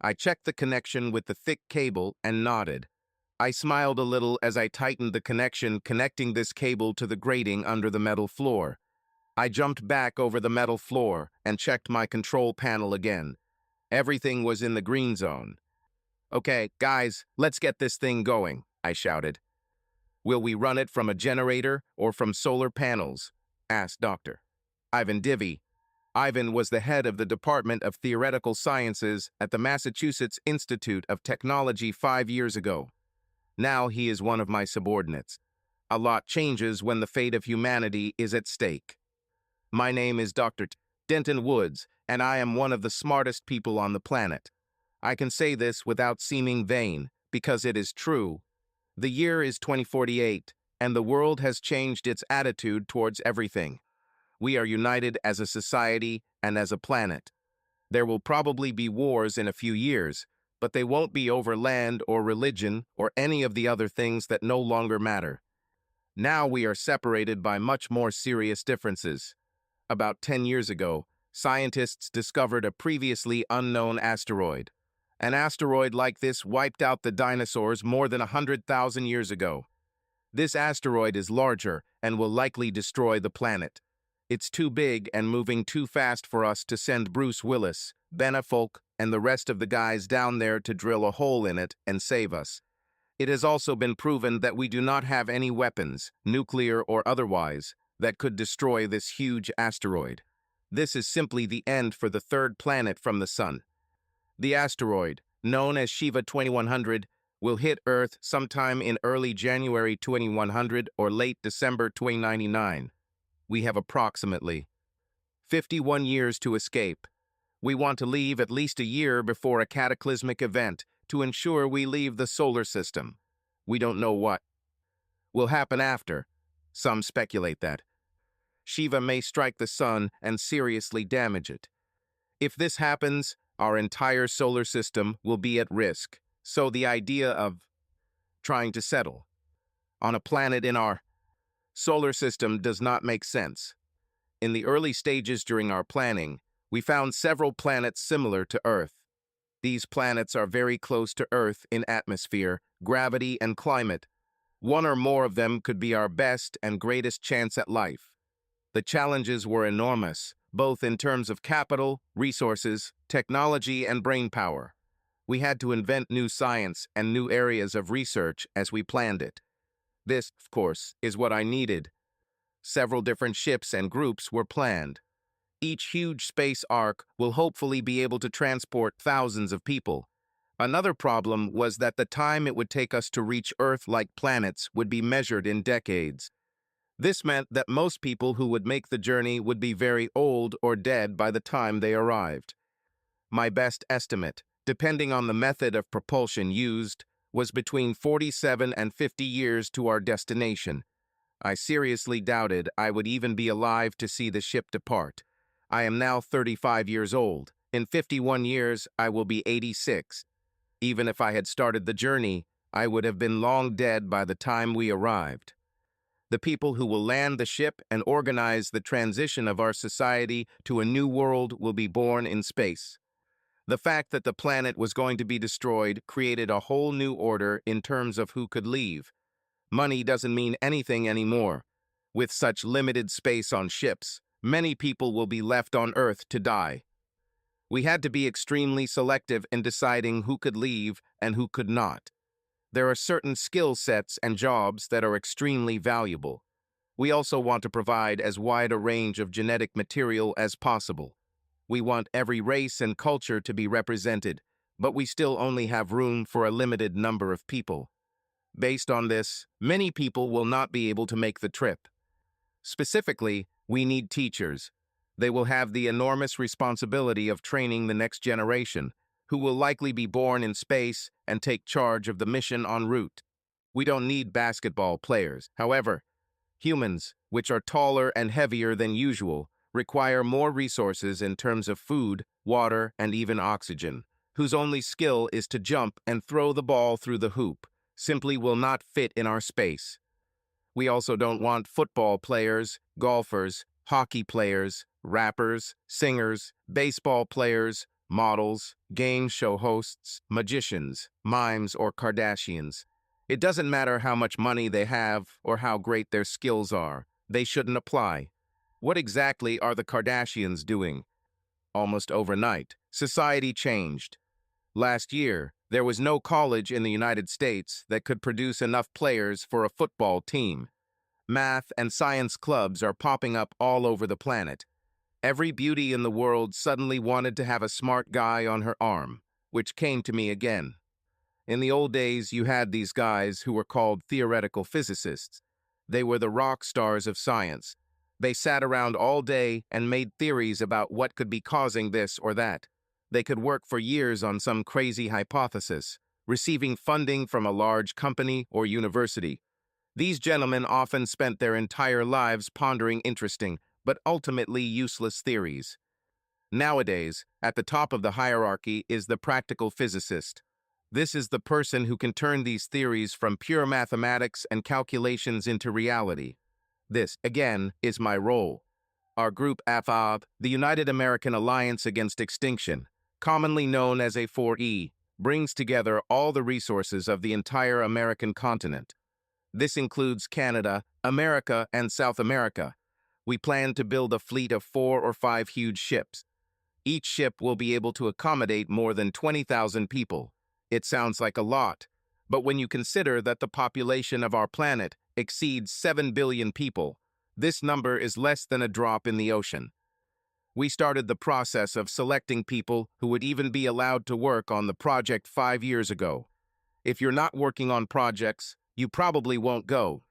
I checked the connection with the thick cable and nodded. I smiled a little as I tightened the connection connecting this cable to the grating under the metal floor. I jumped back over the metal floor and checked my control panel again. Everything was in the green zone. "Okay, guys, let's get this thing going," I shouted. "Will we run it from a generator or from solar panels?" asked Dr. Ivan Divy. Ivan was the head of the Department of Theoretical Sciences at the Massachusetts Institute of Technology 5 years ago. Now he is one of my subordinates. A lot changes when the fate of humanity is at stake. My name is Dr. Denton Woods, and I am one of the smartest people on the planet. I can say this without seeming vain, because it is true. The year is 2048, and the world has changed its attitude towards everything. We are united as a society and as a planet. There will probably be wars in a few years, but they won't be over land or religion or any of the other things that no longer matter. Now we are separated by much more serious differences. About 10 years ago, scientists discovered a previously unknown asteroid. An asteroid like this wiped out the dinosaurs more than 100,000 years ago. This asteroid is larger and will likely destroy the planet. It's too big and moving too fast for us to send Bruce Willis, Ben Affleck, and the rest of the guys down there to drill a hole in it and save us. It has also been proven that we do not have any weapons, nuclear or otherwise, that could destroy this huge asteroid. This is simply the end for the third planet from the Sun. The asteroid, known as Shiva 2100, will hit Earth sometime in early January 2100 or late December 2099. We have approximately 51 years to escape. We want to leave at least a year before a cataclysmic event to ensure we leave the solar system. We don't know what will happen after. Some speculate that Shiva may strike the sun and seriously damage it. If this happens, our entire solar system will be at risk. So the idea of trying to settle on a planet in our solar system does not make sense. In the early stages during our planning, we found several planets similar to Earth. These planets are very close to Earth in atmosphere, gravity, and climate. One or more of them could be our best and greatest chance at life. The challenges were enormous, both in terms of capital, resources, technology, and brainpower. We had to invent new science and new areas of research as we planned it. This, of course, is what I needed. Several different ships and groups were planned. Each huge space ark will hopefully be able to transport thousands of people. Another problem was that the time it would take us to reach Earth-like planets would be measured in decades. This meant that most people who would make the journey would be very old or dead by the time they arrived. My best estimate, depending on the method of propulsion used, was between 47 and 50 years to our destination. I seriously doubted I would even be alive to see the ship depart. I am now 35 years old. In 51 years, I will be 86. Even if I had started the journey, I would have been long dead by the time we arrived. The people who will land the ship and organize the transition of our society to a new world will be born in space. The fact that the planet was going to be destroyed created a whole new order in terms of who could leave. Money doesn't mean anything anymore. With such limited space on ships, many people will be left on Earth to die. We had to be extremely selective in deciding who could leave and who could not. There are certain skill sets and jobs that are extremely valuable. We also want to provide as wide a range of genetic material as possible. We want every race and culture to be represented, but we still only have room for a limited number of people. Based on this, many people will not be able to make the trip. Specifically, we need teachers. They will have the enormous responsibility of training the next generation, who will likely be born in space and take charge of the mission en route. We don't need basketball players. However, humans, which are taller and heavier than usual, require more resources in terms of food, water, and even oxygen, whose only skill is to jump and throw the ball through the hoop, simply will not fit in our space. We also don't want football players, golfers, hockey players, rappers, singers, baseball players, models, game show hosts, magicians, mimes, or Kardashians. It doesn't matter how much money they have or how great their skills are. They shouldn't apply. What exactly are the Kardashians doing? Almost overnight, society changed. Last year, there was no college in the United States that could produce enough players for a football team. Math and science clubs are popping up all over the planet. Every beauty in the world suddenly wanted to have a smart guy on her arm, which came to me again. In the old days, you had these guys who were called theoretical physicists. They were the rock stars of science. They sat around all day and made theories about what could be causing this or that. They could work for years on some crazy hypothesis, receiving funding from a large company or university. These gentlemen often spent their entire lives pondering interesting, but ultimately useless theories. Nowadays, at the top of the hierarchy is the practical physicist. This is the person who can turn these theories from pure mathematics and calculations into reality. This, again, is my role. Our group AFAB, the United American Alliance Against Extinction, commonly known as A4E, brings together all the resources of the entire American continent. This includes Canada, America, and South America. We plan to build a fleet of 4 or 5 huge ships. Each ship will be able to accommodate more than 20,000 people. It sounds like a lot, but when you consider that the population of our planet exceeds 7 billion people, this number is less than a drop in the ocean. We started the process of selecting people who would even be allowed to work on the project 5 years ago. If you're not working on projects, you probably won't go.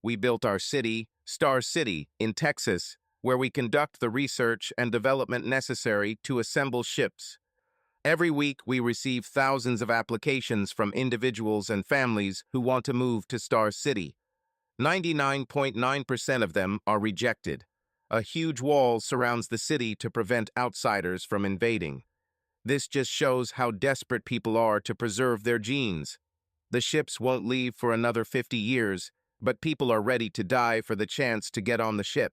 We built our city, Star City, in Texas, where we conduct the research and development necessary to assemble ships. Every week, we receive thousands of applications from individuals and families who want to move to Star City. 99.9% of them are rejected. A huge wall surrounds the city to prevent outsiders from invading. This just shows how desperate people are to preserve their genes. The ships won't leave for another 50 years, but people are ready to die for the chance to get on the ship.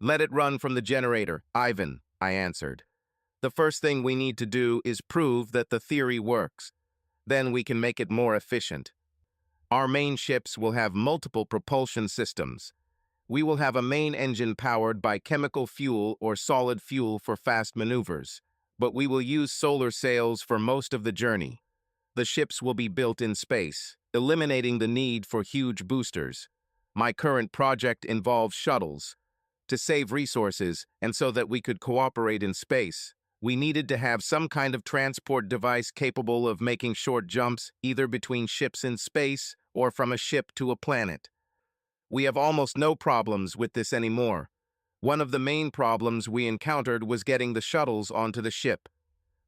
Let it run from the generator, Ivan, I answered. The first thing we need to do is prove that the theory works. Then we can make it more efficient. Our main ships will have multiple propulsion systems. We will have a main engine powered by chemical fuel or solid fuel for fast maneuvers, but we will use solar sails for most of the journey. The ships will be built in space, eliminating the need for huge boosters. My current project involves shuttles. To save resources and so that we could cooperate in space, we needed to have some kind of transport device capable of making short jumps either between ships in space or from a ship to a planet. We have almost no problems with this anymore. One of the main problems we encountered was getting the shuttles onto the ship.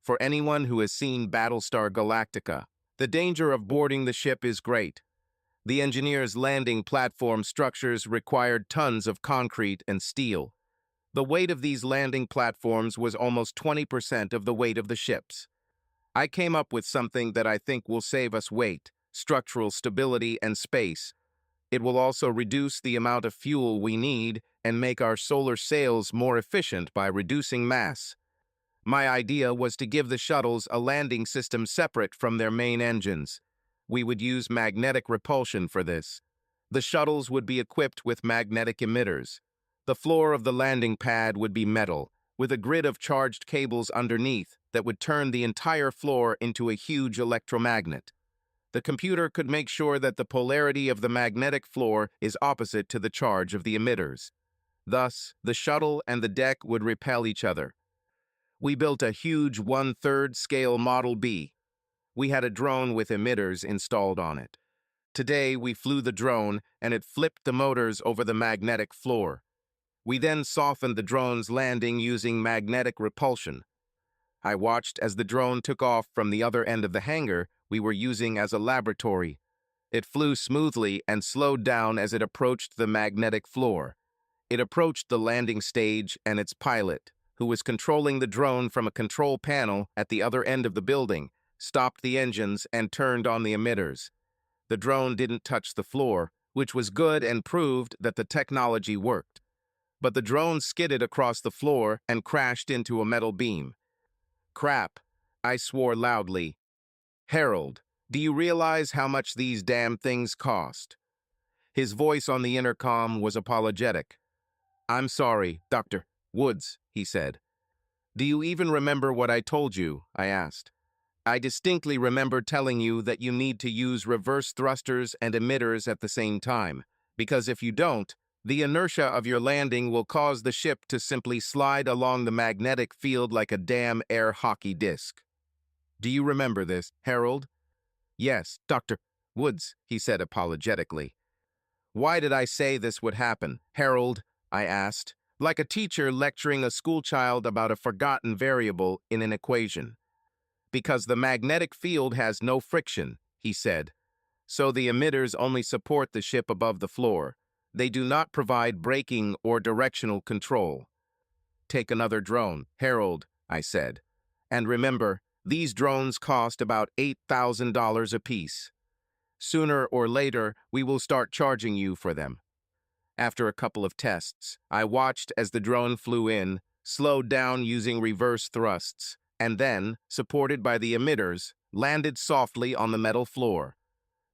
For anyone who has seen Battlestar Galactica, the danger of boarding the ship is great. The engineers' landing platform structures required tons of concrete and steel. The weight of these landing platforms was almost 20% of the weight of the ships. I came up with something that I think will save us weight, structural stability, and space. It will also reduce the amount of fuel we need and make our solar sails more efficient by reducing mass. My idea was to give the shuttles a landing system separate from their main engines. We would use magnetic repulsion for this. The shuttles would be equipped with magnetic emitters. The floor of the landing pad would be metal, with a grid of charged cables underneath that would turn the entire floor into a huge electromagnet. The computer could make sure that the polarity of the magnetic floor is opposite to the charge of the emitters. Thus, the shuttle and the deck would repel each other. We built a huge 1/3 scale Model B. We had a drone with emitters installed on it. Today, we flew the drone and it flipped the motors over the magnetic floor. We then softened the drone's landing using magnetic repulsion. I watched as the drone took off from the other end of the hangar we were using as a laboratory. It flew smoothly and slowed down as it approached the magnetic floor. It approached the landing stage and its pilot, who was controlling the drone from a control panel at the other end of the building, stopped the engines and turned on the emitters. The drone didn't touch the floor, which was good and proved that the technology worked. But the drone skidded across the floor and crashed into a metal beam. Crap, I swore loudly. Harold, do you realize how much these damn things cost? His voice on the intercom was apologetic. I'm sorry, Dr. Woods, he said. Do you even remember what I told you? I asked. I distinctly remember telling you that you need to use reverse thrusters and emitters at the same time, because if you don't, the inertia of your landing will cause the ship to simply slide along the magnetic field like a damn air hockey disc. Do you remember this, Harold? Yes, Dr. Woods, he said apologetically. Why did I say this would happen, Harold? I asked, like a teacher lecturing a schoolchild about a forgotten variable in an equation. Because the magnetic field has no friction, he said, so the emitters only support the ship above the floor. They do not provide braking or directional control. Take another drone, Harold, I said. And remember, these drones cost about $8,000 apiece. Sooner or later, we will start charging you for them. After a couple of tests, I watched as the drone flew in, slowed down using reverse thrusts, and then, supported by the emitters, landed softly on the metal floor.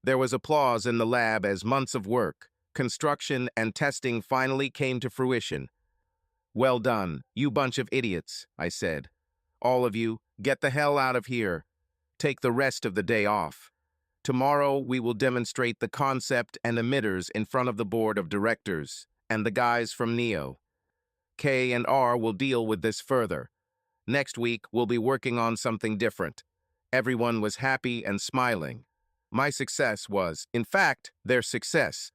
There was applause in the lab as months of work, construction, and testing finally came to fruition. Well done, you bunch of idiots, I said. All of you, get the hell out of here. Take the rest of the day off. Tomorrow we will demonstrate the concept and emitters in front of the board of directors and the guys from NEO. K and R will deal with this further. Next week we'll be working on something different. Everyone was happy and smiling. My success was, in fact, their success.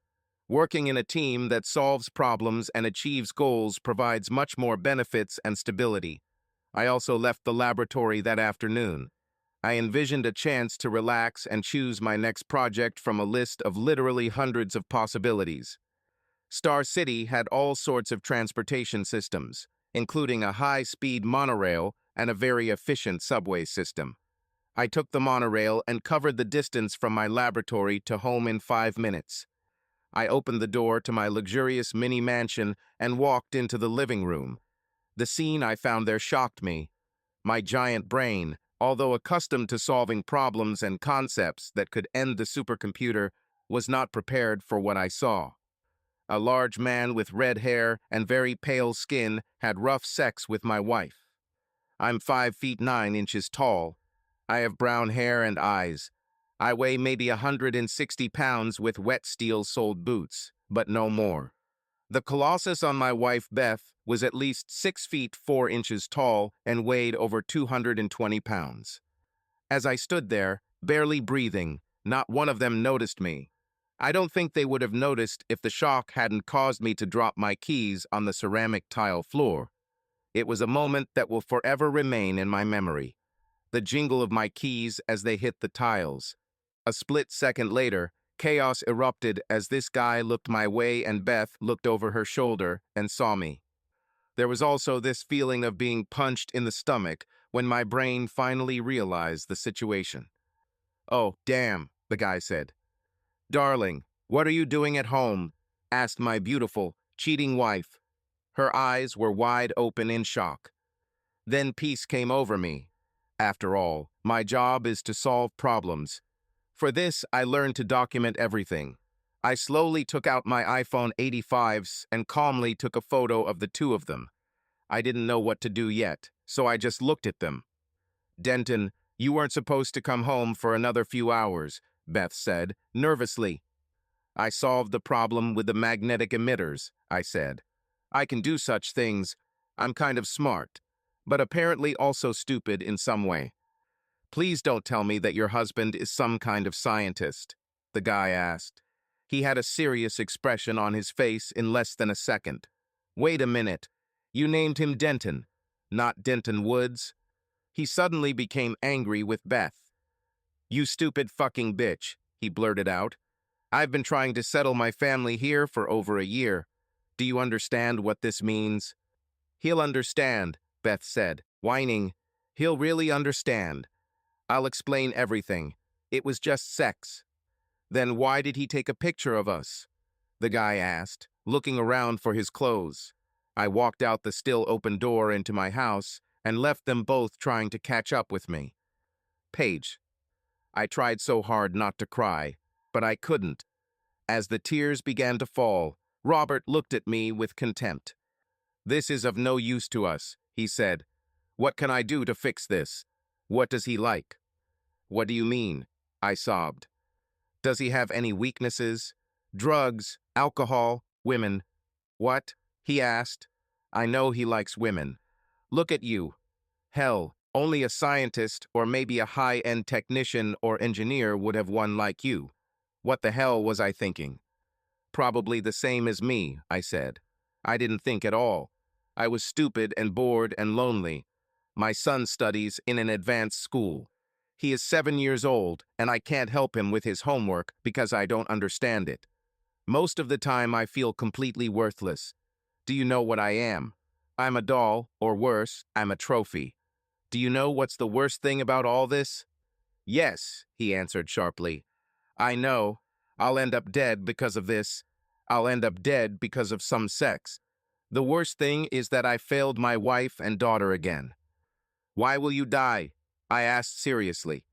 Working in a team that solves problems and achieves goals provides much more benefits and stability. I also left the laboratory that afternoon. I envisioned a chance to relax and choose my next project from a list of literally hundreds of possibilities. Star City had all sorts of transportation systems, including a high-speed monorail and a very efficient subway system. I took the monorail and covered the distance from my laboratory to home in 5 minutes. I opened the door to my luxurious mini mansion and walked into the living room. The scene I found there shocked me. My giant brain, although accustomed to solving problems and concepts that could end the supercomputer, was not prepared for what I saw. A large man with red hair and very pale skin had rough sex with my wife. I'm 5 feet 9 inches tall. I have brown hair and eyes. I weigh maybe 160 pounds with wet steel-soled boots, but no more. The colossus on my wife, Beth, was at least 6 feet 4 inches tall and weighed over 220 pounds. As I stood there, barely breathing, not one of them noticed me. I don't think they would have noticed if the shock hadn't caused me to drop my keys on the ceramic tile floor. It was a moment that will forever remain in my memory. The jingle of my keys as they hit the tiles. A split second later, chaos erupted as this guy looked my way and Beth looked over her shoulder and saw me. There was also this feeling of being punched in the stomach when my brain finally realized the situation. "Oh, damn," the guy said. "Darling, what are you doing at home?" asked my beautiful, cheating wife. Her eyes were wide open in shock. Then peace came over me. After all, my job is to solve problems. For this, I learned to document everything. I slowly took out my iPhone 85s and calmly took a photo of the two of them. I didn't know what to do yet, so I just looked at them. "Denton, you weren't supposed to come home for another few hours," Beth said, nervously. "I solved the problem with the magnetic emitters," I said. "I can do such things. I'm kind of smart, but apparently also stupid in some way." "Please don't tell me that your husband is some kind of scientist," the guy asked. He had a serious expression on his face in less than a second. "Wait a minute. You named him Denton, not Denton Woods?" He suddenly became angry with Beth. "You stupid fucking bitch," he blurted out. "I've been trying to settle my family here for over a year. Do you understand what this means?" "He'll understand," Beth said, whining. "He'll really understand. I'll explain everything. It was just sex." "Then why did he take a picture of us?" the guy asked, looking around for his clothes. I walked out the still open door into my house and left them both trying to catch up with me. Paige. I tried so hard not to cry, but I couldn't. As the tears began to fall, Robert looked at me with contempt. "This is of no use to us," he said. "What can I do to fix this? What does he like?" "What do you mean?" I sobbed. "Does he have any weaknesses? Drugs, alcohol, women?" "What?" he asked. "I know he likes women. Look at you. Hell, only a scientist or maybe a high-end technician or engineer would have one like you. What the hell was I thinking?" "Probably the same as me," I said. "I didn't think at all. I was stupid and bored and lonely. My son studies in an advanced school. He is 7 years old, and I can't help him with his homework because I don't understand it. Most of the time I feel completely worthless. Do you know what I am? I'm a doll, or worse, I'm a trophy. Do you know what's the worst thing about all this?" "Yes," he answered sharply. "I know. I'll end up dead because of this. I'll end up dead because of some sex. The worst thing is that I failed my wife and daughter again." "Why will you die?" I asked seriously.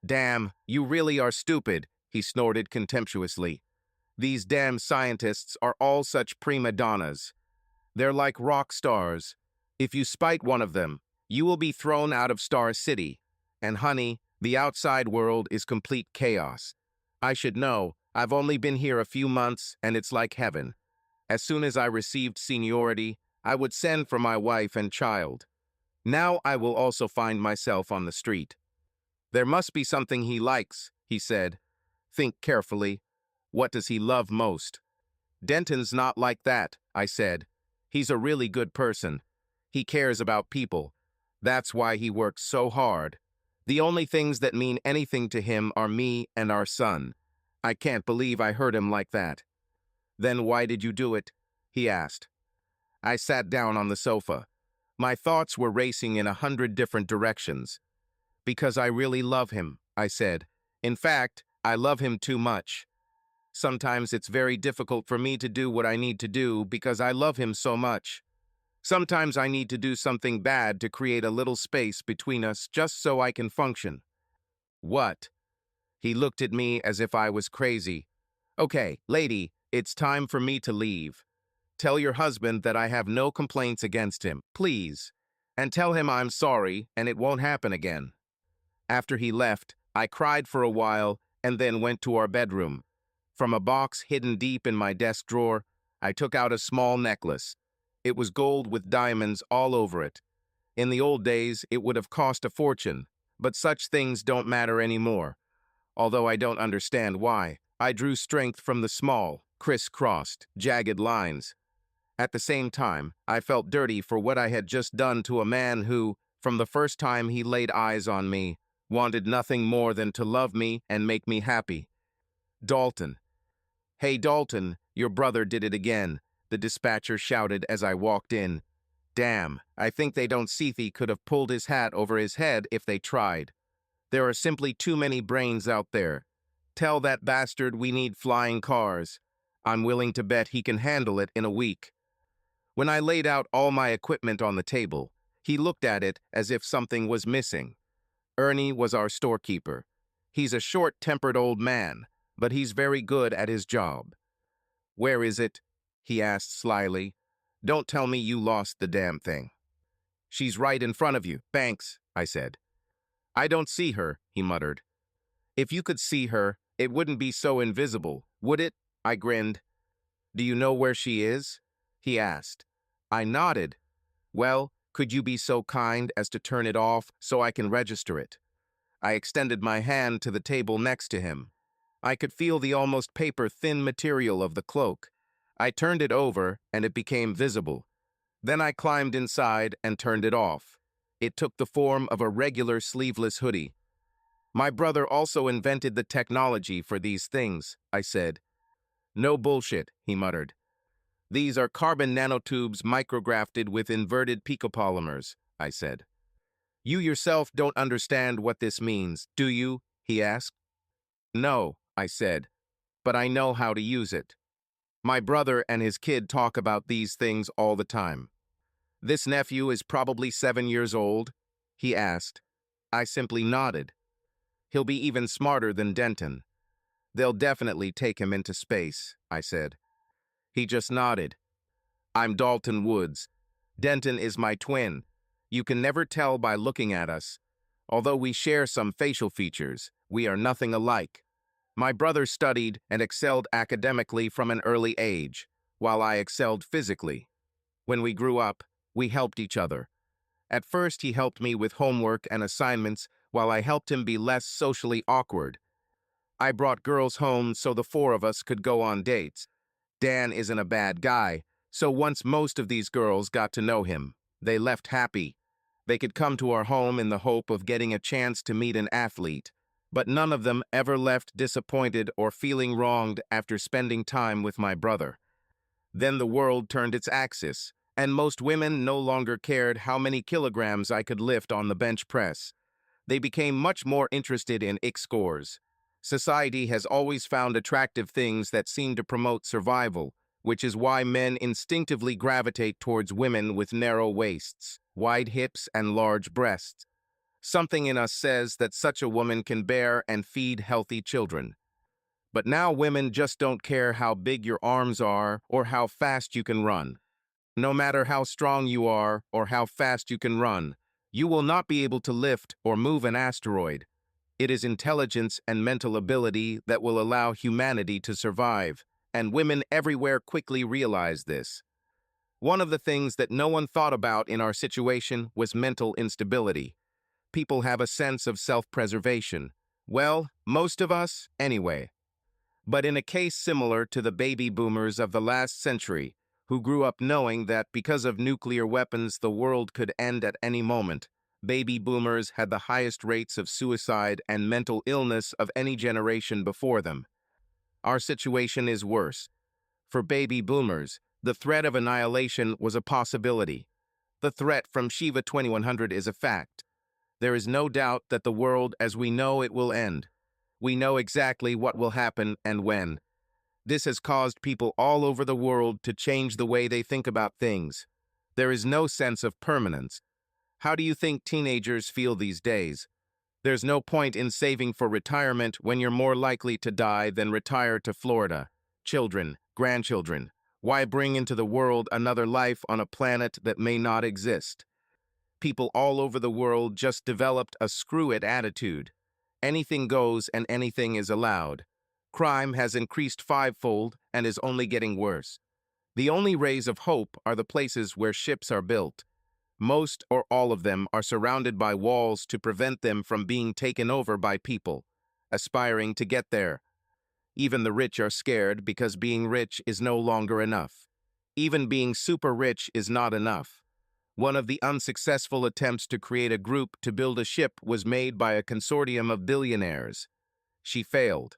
"Damn, you really are stupid," he snorted contemptuously. "These damn scientists are all such prima donnas. They're like rock stars. If you spite one of them, you will be thrown out of Star City. And honey, the outside world is complete chaos. I should know. I've only been here a few months, and it's like heaven. As soon as I received seniority, I would send for my wife and child. Now I will also find myself on the street." "There must be something he likes," he said. "Think carefully. What does he love most?" "Denton's not like that," I said. "He's a really good person. He cares about people. That's why he works so hard. The only things that mean anything to him are me and our son. I can't believe I hurt him like that." "Then why did you do it?" he asked. I sat down on the sofa. My thoughts were racing in 100 different directions. "Because I really love him," I said. "In fact, I love him too much. Sometimes it's very difficult for me to do what I need to do because I love him so much. Sometimes I need to do something bad to create a little space between us just so I can function." "What?" He looked at me as if I was crazy. "Okay, lady, it's time for me to leave. Tell your husband that I have no complaints against him, please. And tell him I'm sorry and it won't happen again." After he left, I cried for a while and then went to our bedroom. From a box hidden deep in my desk drawer, I took out a small necklace. It was gold with diamonds all over it. In the old days, it would have cost a fortune, but such things don't matter anymore. Although I don't understand why, I drew strength from the small, crisscrossed, jagged lines. At the same time, I felt dirty for what I had just done to a man who, from the first time he laid eyes on me, wanted nothing more than to love me and make me happy. "Dalton." "Hey, Dalton, your brother did it again," the dispatcher shouted as I walked in. Damn, I think they don't see he could have pulled his hat over his head if they tried. There are simply too many brains out there. Tell that bastard we need flying cars. I'm willing to bet he can handle it in a week. When I laid out all my equipment on the table, he looked at it as if something was missing. Ernie was our storekeeper. He's a short-tempered old man, but he's very good at his job. "Where is it?" he asked slyly. "Don't tell me you lost the damn thing." "She's right in front of you, Banks," I said. "I don't see her," he muttered. "If you could see her, it wouldn't be so invisible, would it?" I grinned. "Do you know where she is?" he asked. I nodded. "Well, could you be so kind as to turn it off so I can register it?" I extended my hand to the table next to him. I could feel the almost paper-thin material of the cloak. I turned it over, and it became visible. Then I climbed inside and turned it off. It took the form of a regular sleeveless hoodie. "My brother also invented the technology for these things," I said. "No bullshit," he muttered. "These are carbon nanotubes micrografted with inverted picopolymers," I said. "You yourself don't understand what this means, do you?" he asked. "No," I said, "but I know how to use it. My brother and his kid talk about these things all the time." "This nephew is probably 7 years old?" he asked. I simply nodded. "He'll be even smarter than Denton. They'll definitely take him into space," I said. He just nodded. "I'm Dalton Woods. Denton is my twin. You can never tell by looking at us. Although we share some facial features, we are nothing alike. My brother studied and excelled academically from an early age, while I excelled physically. When we grew up, we helped each other. At first, he helped me with homework and assignments, while I helped him be less socially awkward. I brought girls home so the four of us could go on dates. Dan isn't a bad guy, so once most of these girls got to know him, they left happy. They could come to our home in the hope of getting a chance to meet an athlete, but none of them ever left disappointed or feeling wronged after spending time with my brother. Then the world turned its axis, and most women no longer cared how many kilograms I could lift on the bench press. They became much more interested in ick scores. Society has always found attractive things that seem to promote survival, which is why men instinctively gravitate towards women with narrow waists, wide hips, and large breasts. Something in us says that such a woman can bear and feed healthy children. But now women just don't care how big your arms are or how fast you can run. No matter how strong you are or how fast you can run, you will not be able to lift or move an asteroid. It is intelligence and mental ability that will allow humanity to survive, and women everywhere quickly realize this. One of the things that no one thought about in our situation was mental instability. People have a sense of self-preservation. Well, most of us, anyway. But in a case similar to the baby boomers of the last century, who grew up knowing that because of nuclear weapons the world could end at any moment, baby boomers had the highest rates of suicide and mental illness of any generation before them. Our situation is worse. For baby boomers, the threat of annihilation was a possibility. The threat from Shiva 2100 is a fact. There is no doubt that the world as we know it will end. We know exactly what will happen and when. This has caused people all over the world to change the way they think about things. There is no sense of permanence. How do you think teenagers feel these days? There's no point in saving for retirement when you're more likely to die than retire to Florida. Children, grandchildren. Why bring into the world another life on a planet that may not exist? People all over the world just developed a screw-it attitude. Anything goes and anything is allowed. Crime has increased fivefold and is only getting worse. The only rays of hope are the places where ships are built. Most or all of them are surrounded by walls to prevent them from being taken over by people aspiring to get there. Even the rich are scared because being rich is no longer enough. Even being super rich is not enough. One of the unsuccessful attempts to create a group to build a ship was made by a consortium of billionaires. She failed.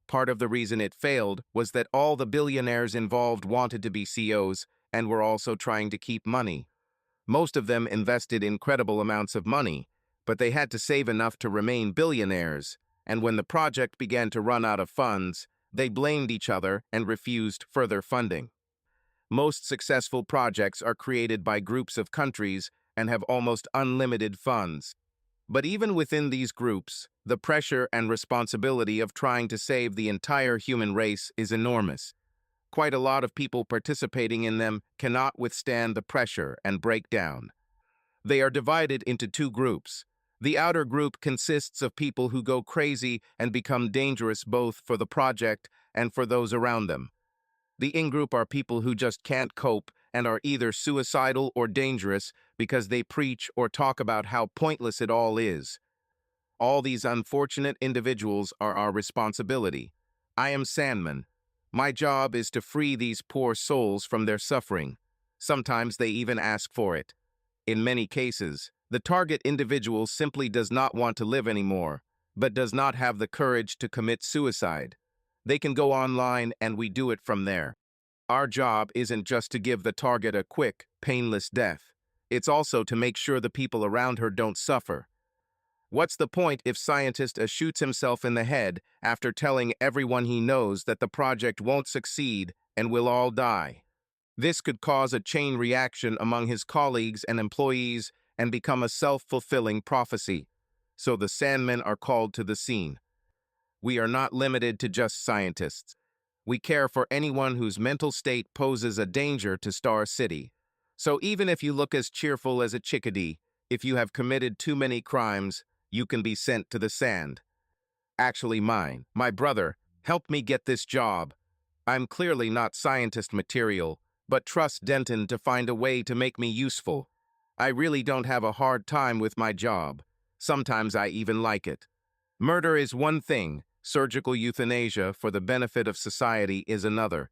Part of the reason it failed was that all the billionaires involved wanted to be CEOs and were also trying to keep money. Most of them invested incredible amounts of money, but they had to save enough to remain billionaires, and when the project began to run out of funds, they blamed each other and refused further funding. Most successful projects are created by groups of countries and have almost unlimited funds. But even within these groups, the pressure and responsibility of trying to save the entire human race is enormous. Quite a lot of people participating in them cannot withstand the pressure and break down. They are divided into two groups. The outer group consists of people who go crazy and become dangerous both for the project and for those around them. The in-group are people who just can't cope and are either suicidal or dangerous because they preach or talk about how pointless it all is. All these unfortunate individuals are our responsibility. I am Sandman. My job is to free these poor souls from their suffering. Sometimes they even ask for it. In many cases, the target individual simply does not want to live anymore, but does not have the courage to commit suicide. They can go online and we do it from there. Our job isn't just to give the target a quick, painless death. It's also to make sure the people around her don't suffer. What's the point if scientist shoots himself in the head after telling everyone he knows that the project won't succeed and we'll all die? This could cause a chain reaction among his colleagues and employees and become a self-fulfilling prophecy. So the Sandmen are called to the scene. We are not limited to just scientists. We care for anyone whose mental state poses a danger to Star City. So even if you look as cheerful as a chickadee, if you have committed too many crimes, you can be sent to the sand. Actually my brother, helped me get this job. I'm clearly not scientist material, but trust Denton to find a way to make me useful. I really don't have a hard time with my job. Sometimes I even like it. Murder is one thing, surgical euthanasia for the benefit of society is another.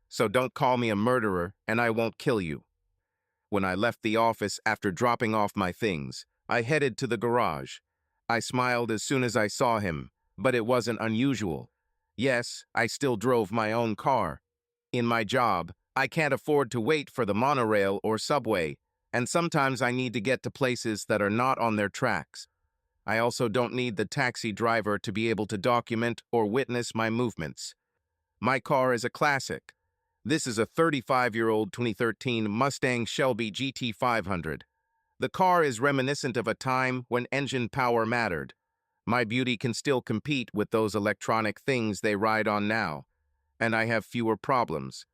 So don't call me a murderer and I won't kill you. When I left the office after dropping off my things, I headed to the garage. I smiled as soon as I saw him, but it wasn't unusual. Yes, I still drove my own car. In my job, I can't afford to wait for the monorail or subway, and sometimes I need to get to places that are not on their tracks. I also don't need the taxi driver to be able to document or witness my movements. My car is a classic. This is a 35-year-old 2013 Mustang Shelby GT500. The car is reminiscent of a time when engine power mattered. My beauty can still compete with those electronic things they ride on now, and I have fewer problems.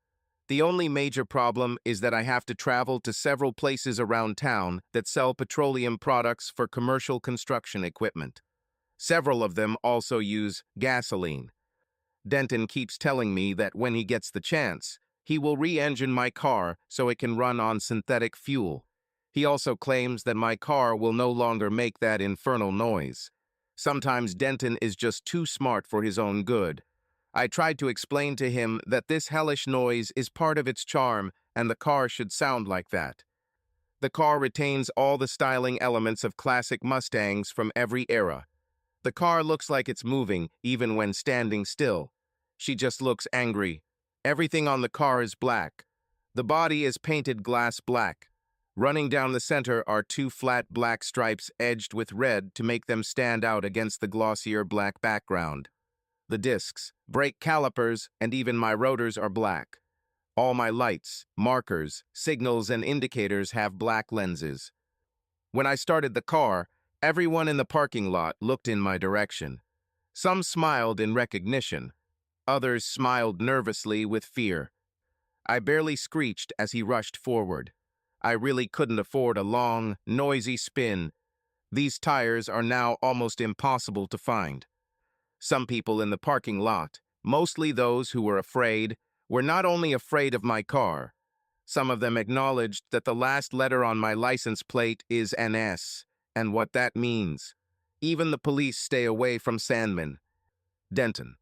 The only major problem is that I have to travel to several places around town that sell petroleum products for commercial construction equipment. Several of them also use gasoline. Denton keeps telling me that when he gets the chance, he will re-engine my car so it can run on synthetic fuel. He also claims that my car will no longer make that infernal noise. Sometimes Denton is just too smart for his own good. I tried to explain to him that this hellish noise is part of its charm and the car should sound like that. The car retains all the styling elements of classic Mustangs from every era. The car looks like it's moving, even when standing still. She just looks angry. Everything on the car is black. The body is painted glass black. Running down the center are two flat black stripes edged with red to make them stand out against the glossier black background. The discs, brake calipers, and even my rotors are black. All my lights, markers, signals, and indicators have black lenses. When I started the car, everyone in the parking lot looked in my direction. Some smiled in recognition. Others smiled nervously with fear. I barely screeched as he rushed forward. I really couldn't afford a long, noisy spin. These tires are now almost impossible to find. Some people in the parking lot, mostly those who were afraid, were not only afraid of my car. Some of them acknowledged that the last letter on my license plate is an S, and what that means. Even the police stay away from Sandmen. Denton.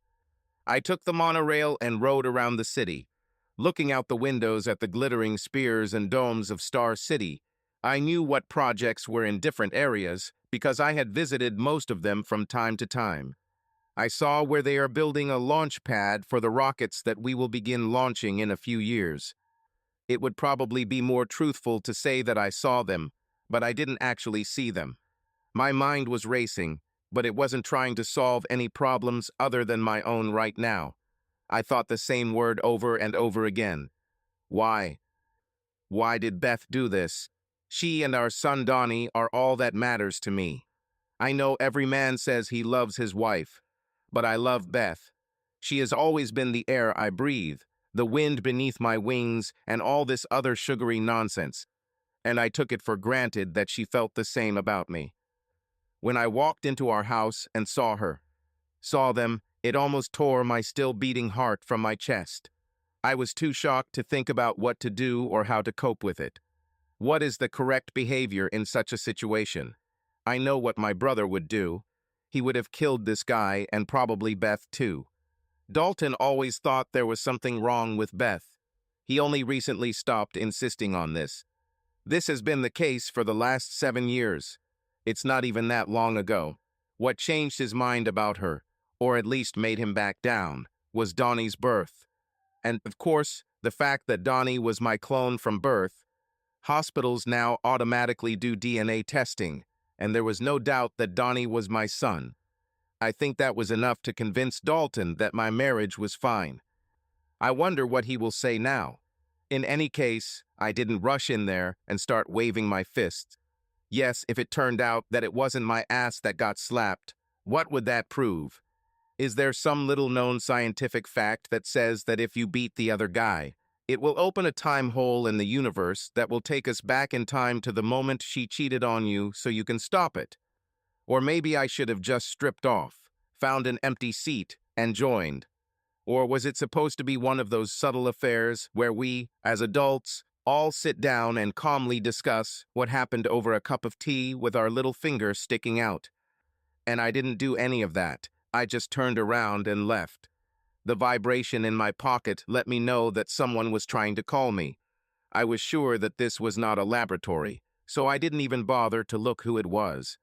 I took the monorail and rode around the city. Looking out the windows at the glittering spires and domes of Star City, I knew what projects were in different areas because I had visited most of them from time to time. I saw where they are building a launch pad for the rockets that we will begin launching in a few years. It would probably be more truthful to say that I saw them, but I didn't actually see them. My mind was racing, but it wasn't trying to solve any problems other than my own right now. I thought the same word over and over again. Why? Why did Beth do this? She and our son Donnie are all that matters to me. I know every man says he loves his wife, but I love Beth. She has always been the air I breathe, the wind beneath my wings, and all this other sugary nonsense. And I took it for granted that she felt the same about me. When I walked into our house and saw them, it almost tore my still beating heart from my chest. I was too shocked to think about what to do or how to cope with it. What is the correct behavior in such a situation? I know what my brother would do. He would have killed this guy and probably Beth too. Dalton always thought there was something wrong with Beth. He only recently stopped insisting on this. This has been the case for the last 7 years. It's not even that long ago. What changed his mind about her, or at least made him back down, was Donnie's birth. And, of course, the fact that Donnie was my clone from birth. Hospitals now automatically do DNA testing, and there was no doubt that Donnie was my son. I think that was enough to convince Dalton that my marriage was fine. I wonder what he will say now. In any case, I didn't rush in there and start waving my fists. Yes, if it turned out that it wasn't my ass that got slapped, what would that prove? Is there some little known scientific fact that says that if you beat the other guy, it will open a time hole in the universe that will take us back in time to the moment she cheated on you so you can stop it? Or maybe I should have just stripped off, found an empty seat, and joined. Or was it supposed to be one of those subtle affairs where we, as adults, all sit down and calmly discuss what happened over a cup of tea with our little finger sticking out? And I didn't do any of that. I just turned around and left. The vibration in my pocket let me know that someone was trying to call me. I was sure that this was not a laboratory, so I didn't even bother to look who it was.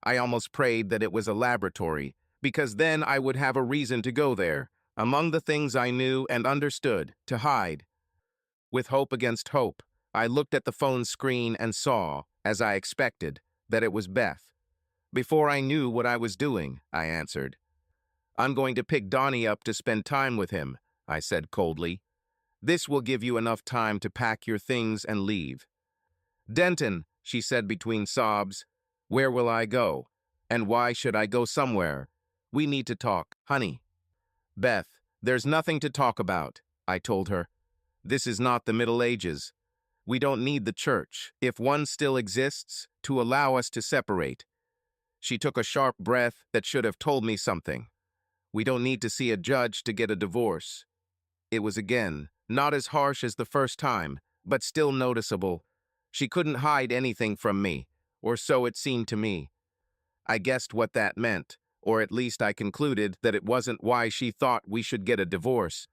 I almost prayed that it was a laboratory, because then I would have a reason to go there, among the things I knew and understood, to hide. With hope against hope, I looked at the phone screen and saw, as I expected, that it was Beth. Before I knew what I was doing, I answered. "I'm going to pick Donnie up to spend time with him," I said coldly. "This will give you enough time to pack your things and leave." "Denton," she said between sobs, "where will I go? And why should I go somewhere? We need to talk, honey." "Beth, there's nothing to talk about," I told her. "This is not the Middle Ages. We don't need the church, if one still exists, to allow us to separate." She took a sharp breath that should have told me something. "We don't need to see a judge to get a divorce." It was again, not as harsh as the first time, but still noticeable. She couldn't hide anything from me, or so it seemed to me. I guessed what that meant, or at least I concluded that it wasn't why she thought we should get a divorce.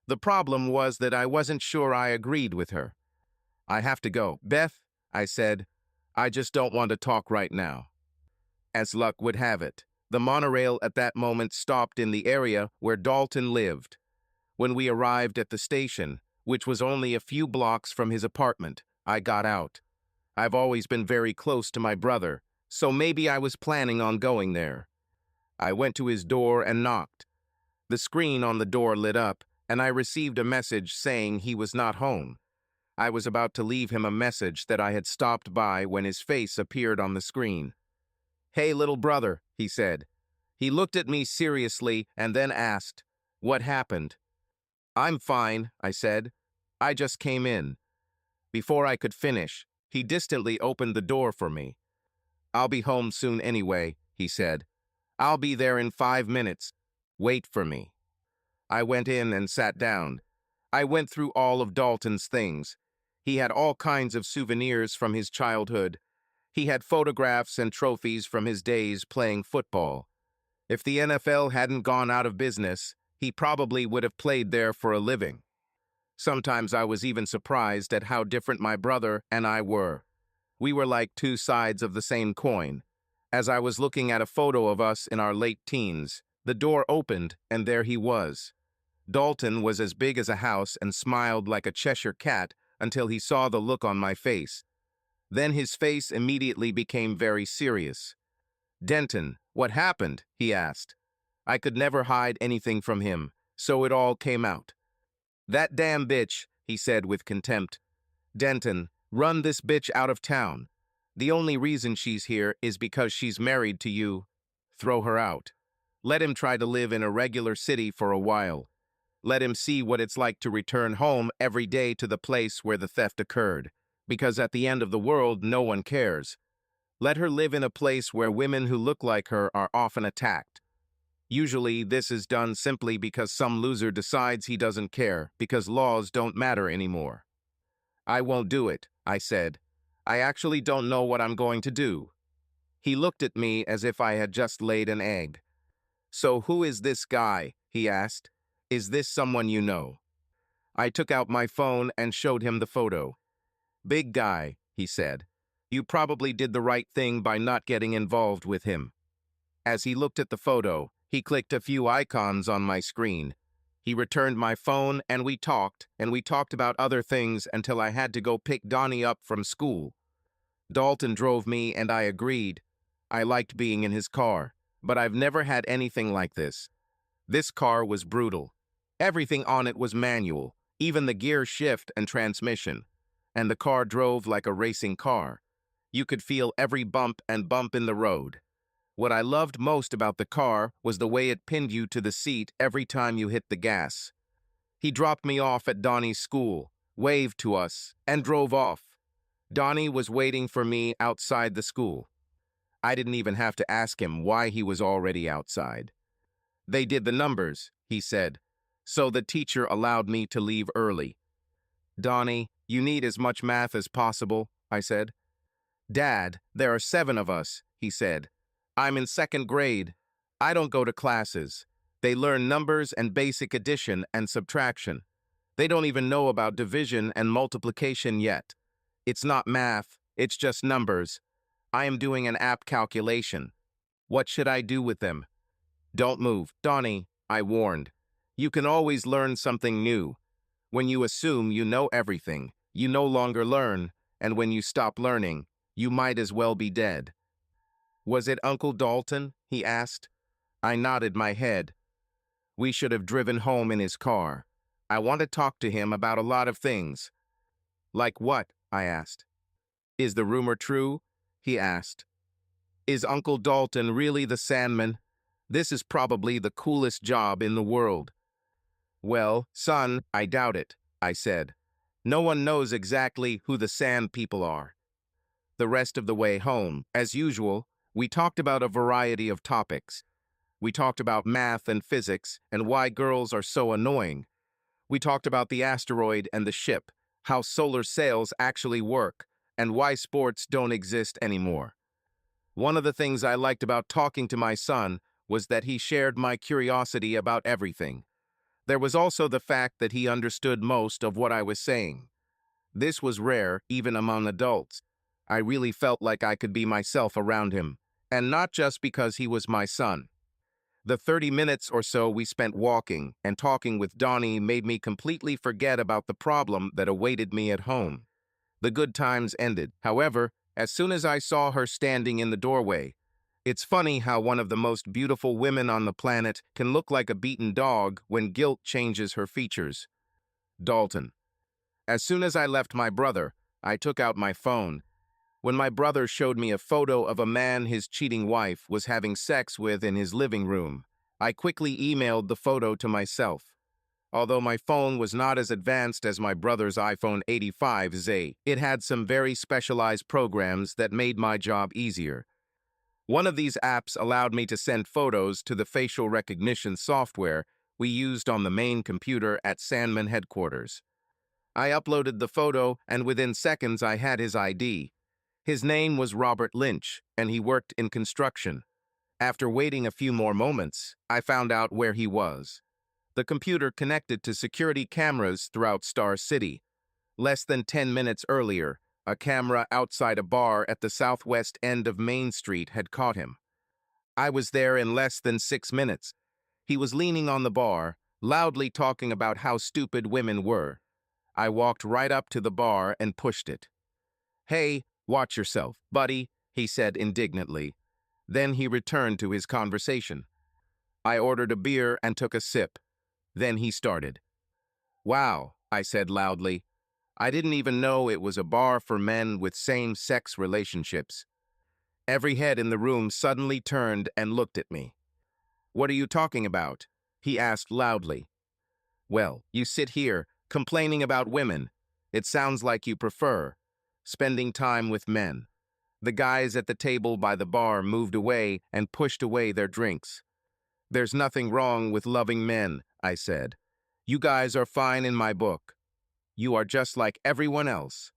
The problem was that I wasn't sure I agreed with her. "I have to go, Beth," I said. "I just don't want to talk right now." As luck would have it, the monorail at that moment stopped in the area where Dalton lived. When we arrived at the station, which was only a few blocks from his apartment, I got out. I've always been very close to my brother, so maybe I was planning on going there. I went to his door and knocked. The screen on the door lit up, and I received a message saying he was not home. I was about to leave him a message that I had stopped by when his face appeared on the screen. "Hey, little brother," he said. He looked at me seriously and then asked, "What happened?" "I'm fine," I said. "I just came in." Before I could finish, he distantly opened the door for me. "I'll be home soon anyway," he said. "I'll be there in 5 minutes. Wait for me." I went in and sat down. I went through all of Dalton's things. He had all kinds of souvenirs from his childhood. He had photographs and trophies from his days playing football. If the NFL hadn't gone out of business, he probably would have played there for a living. Sometimes I was even surprised at how different my brother and I were. We were like two sides of the same coin. As I was looking at a photo of us in our late teens, the door opened and there he was. Dalton was as big as a house and smiled like a Cheshire cat until he saw the look on my face. Then his face immediately became very serious. "Denton, what happened?" he asked. I could never hide anything from him, so it all came out. "That damn bitch," he said with contempt. "Denton, run this bitch out of town. The only reason she's here is because she's married to you. Throw her out. Let him try to live in a regular city for a while. Let him see what it's like to return home every day to the place where the theft occurred, because at the end of the world, no one cares. Let her live in a place where women who look like her are often attacked. Usually, this is done simply because some loser decides he doesn't care, because laws don't matter anymore." "I won't do it," I said. "I actually don't know what I'm going to do." He looked at me as if I had just laid an egg. "So who is this guy?" he asked. "Is this someone you know?" I took out my phone and showed him the photo. "Big guy," he said. "You probably did the right thing by not getting involved with him." As he looked at the photo, he clicked a few icons on my screen. He returned my phone and we talked about other things until I had to go pick Donnie up from school. Dalton drove me and I agreed. I liked being in his car, but I've never had anything like this. This car was brutal. Everything on it was manual. even the gear shift and transmission, and the car drove like a racing car. You could feel every bump and bump in the road. What I loved most about the car was the way it pinned you to the seat every time you hit the gas. He dropped me off at Donnie's school, waved to us, and drove off. Donnie was waiting for me outside the school. I didn't even have to ask him why he was already outside. They did the numbers, he said, so the teacher allowed me to leave early. Donnie, you need as much math as possible, I said. Dad, there are 7 of us, he said. I'm in 2nd grade. I don't go to classes. They learn numbers and basic addition and subtraction. They don't even know about division and multiplication yet. It's not math, it's just numbers. I am doing an apt calculation. What should I do with them? Don't move, Donnie, I warned. You can always learn something new. When you assume you know everything, you no longer learn, and when you stop learning, you might as well be dead. Was it Uncle Dalton? He asked. I nodded my head. We should have driven home in his car. I want to talk to him about a lot of things. Like what? I asked. Is the rumor true? He asked. Is Uncle Dalton really the Sandman? This is probably the coolest job in the world. Well, son, I doubt it, I said. No one knows exactly who the Sand people are. The rest of the way home, as usual, we talked about a variety of topics. We talked about math and physics and why girls are so annoying. We talked about the asteroid and the ship, how solar sails actually work, and why sports don't exist anymore. One of the things I liked about talking to my son was that he shared my curiosity about everything. There was also the fact that he understood most of what I was saying. This was rare, even among adults. I really felt like I could be myself around him, and not just because he was my son. The 30 minutes or so we spent walking and talking with Donnie made me completely forget about the problem that awaited me at home. The good times ended, however, as soon as I saw her standing in the doorway. It's funny how one of the most beautiful women on the planet can look like a beaten dog when guilt changes her features. Dalton. As soon as I left my brother, I took out my phone. When my brother showed me a photo of a man his cheating wife was having sex with in his living room, I quickly emailed the photo to myself. Although my phone was not as advanced as my brother's iPhone 85Z, it had some very specialized programs that made my job easier. One of these apps allowed me to send photos to the facial recognition software we used on the main computer at Sandmen headquarters. I uploaded the photo, and within seconds I had his ID. His name was Robert Lynch, and he worked in construction. After waiting a few more moments, I found out where he was. The computer connected to security cameras throughout Star City. Less than 10 minutes earlier, a camera outside a bar at the southwest end of Main Street had caught him. I was there in less than 6 minutes. He was leaning on the bar, loudly talking about how stupid women were. I walked right up to the bar and pushed it. Hey, watch yourself, buddy, he said indignantly. Then he returned to his conversation. I ordered a beer and took a sip. Then he started. Wow, I said loudly. I didn't even know it was a bar for men with same-sex relationships. Every head in the room suddenly turned and looked at me. What are you talking about? He asked loudly. Well, you sit here, complaining about women. It sounds like you prefer spending time with men. The guys at the table by the bar moved away and pushed away their drinks. There's nothing wrong with loving men, I said. You guys are fine in my book. You are just like everyone else.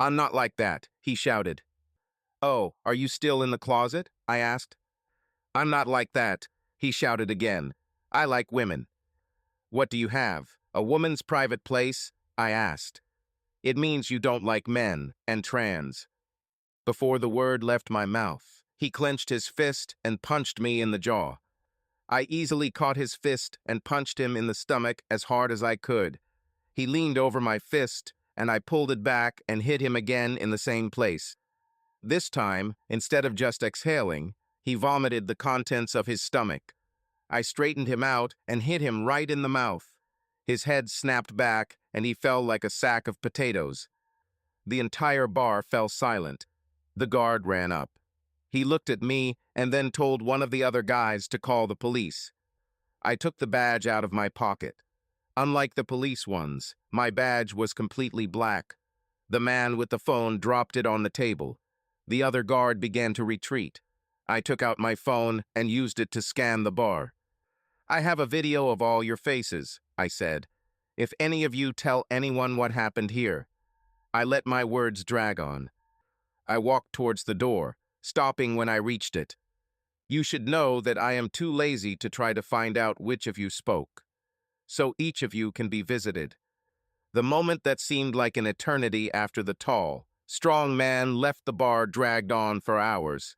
I'm not like that, he shouted. Oh, are you still in the closet? I asked. I'm not like that, he shouted again. I like women. What do you have? A woman's private place? I asked. It means you don't like men and trans. Before the word left my mouth, he clenched his fist and punched me in the jaw. I easily caught his fist and punched him in the stomach as hard as I could. He leaned over my fist, and I pulled it back and hit him again in the same place. This time, instead of just exhaling, he vomited the contents of his stomach. I straightened him out and hit him right in the mouth. His head snapped back, and he fell like a sack of potatoes. The entire bar fell silent. The guard ran up. He looked at me and then told one of the other guys to call the police. I took the badge out of my pocket. Unlike the police ones, my badge was completely black. The man with the phone dropped it on the table. The other guard began to retreat. I took out my phone and used it to scan the bar. "I have a video of all your faces," I said. "If any of you tell anyone what happened here." I let my words drag on. I walked towards the door, stopping when I reached it. "You should know that I am too lazy to try to find out which of you spoke. So each of you can be visited." The moment that seemed like an eternity after the tall, strong man left the bar dragged on for hours.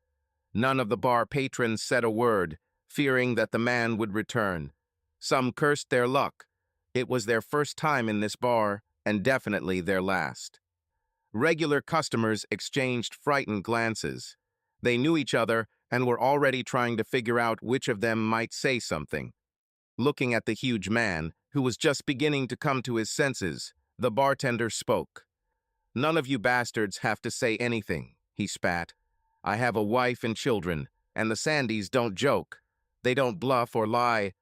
None of the bar patrons said a word, fearing that the man would return. Some cursed their luck. It was their first time in this bar, and definitely their last. Regular customers exchanged frightened glances. They knew each other and were already trying to figure out which of them might say something. Looking at the huge man, who was just beginning to come to his senses, the bartender spoke. "None of you bastards have to say anything," he spat. "I have a wife and children, and the Sandys don't joke. They don't bluff or lie.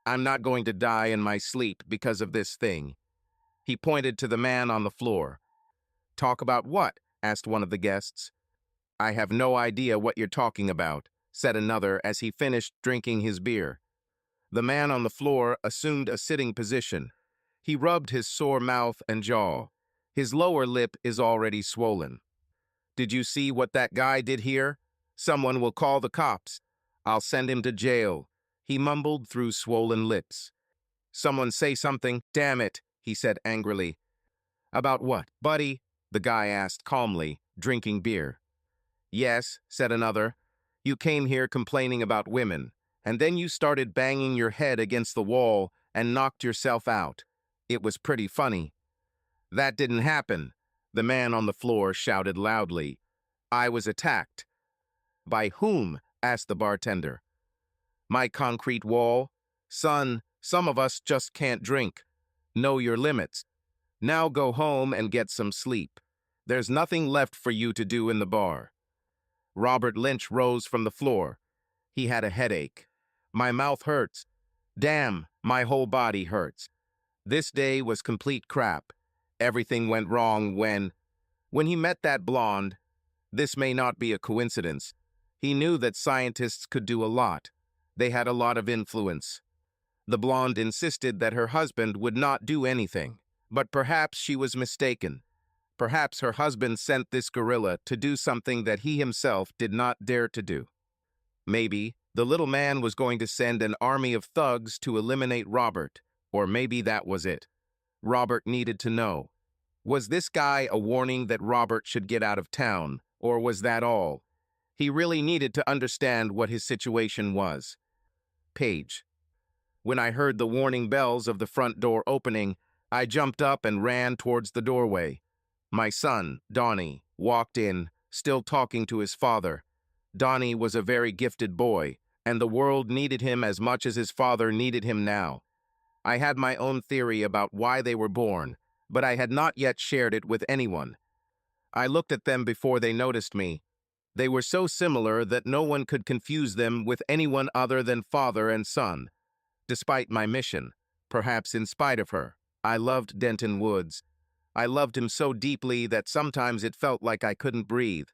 I'm not going to die in my sleep because of this thing." He pointed to the man on the floor. "Talk about what?" asked one of the guests. "I have no idea what you're talking about," said another as he finished drinking his beer. The man on the floor assumed a sitting position. He rubbed his sore mouth and jaw. His lower lip is already swollen. "Did you see what that guy did here? Someone will call the cops. I'll send him to jail," he mumbled through swollen lips. "Someone say something, damn it," he said angrily. "About what, buddy?" the guy asked calmly, drinking beer. "Yes," said another. "You came here complaining about women, and then you started banging your head against the wall and knocked yourself out. It was pretty funny." "That didn't happen," the man on the floor shouted loudly. "I was attacked." "By whom?" asked the bartender. "My concrete wall. Son, some of us just can't drink. Know your limits. Now go home and get some sleep. There's nothing left for you to do in the bar." Robert Lynch rose from the floor. He had a headache. "My mouth hurts. Damn, my whole body hurts. This day was complete crap. Everything went wrong when he met that blonde. This may not be a coincidence. He knew that scientists could do a lot. They had a lot of influence. The blonde insisted that her husband would not do anything, but perhaps she was mistaken. Perhaps her husband sent this gorilla to do something that he himself did not dare to do. Maybe the little man was going to send an army of thugs to eliminate Robert, or maybe that was it. Robert needed to know. Was this guy a warning that Robert should get out of town, or was that all? He really needed to understand what his situation was. Page. When I heard the warning bells of the front door opening, I jumped up and ran towards the doorway. My son, Donnie, walked in, still talking to his father. Donnie was a very gifted boy, and the world needed him as much as his father needed him now. I had my own theory about why they were born, but I had not yet shared it with anyone. I looked at them before they noticed me. They were so similar that no one could confuse them with anyone other than father and son. Despite my mission, perhaps in spite of her, I loved Denton Woods. I loved him so deeply that sometimes it felt like I couldn't breathe.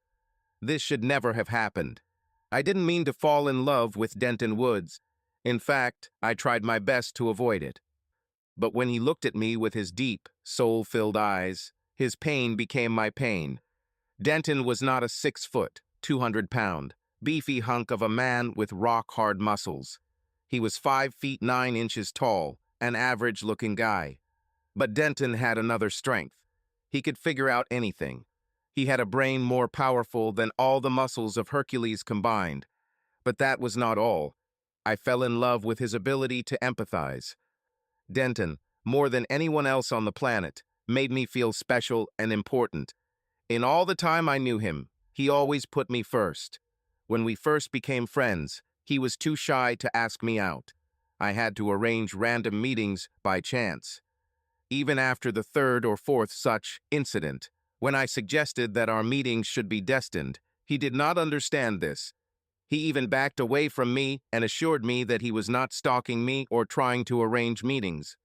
This should never have happened. I didn't mean to fall in love with Denton Woods. In fact, I tried my best to avoid it. But when he looked at me with his deep, soul-filled eyes, his pain became my pain. Denton was not a 6-foot, 200-pound, beefy hunk of a man with rock-hard muscles. He was 5 feet 9 inches tall, an average-looking guy. But Denton had another strength. He could figure out anything. He had a brain more powerful than all the muscles of Hercules combined. But that was not all. I fell in love with his ability to empathize. Denton, more than anyone else on the planet, made me feel special and important. In all the time I knew him, he always put me first. When we first became friends, he was too shy to ask me out. I had to arrange random meetings by chance. Even after the third or fourth such incident, when I suggested that our meetings should be destined, he did not understand this. He even backed away from me and assured me that he was not stalking me or trying to arrange meetings.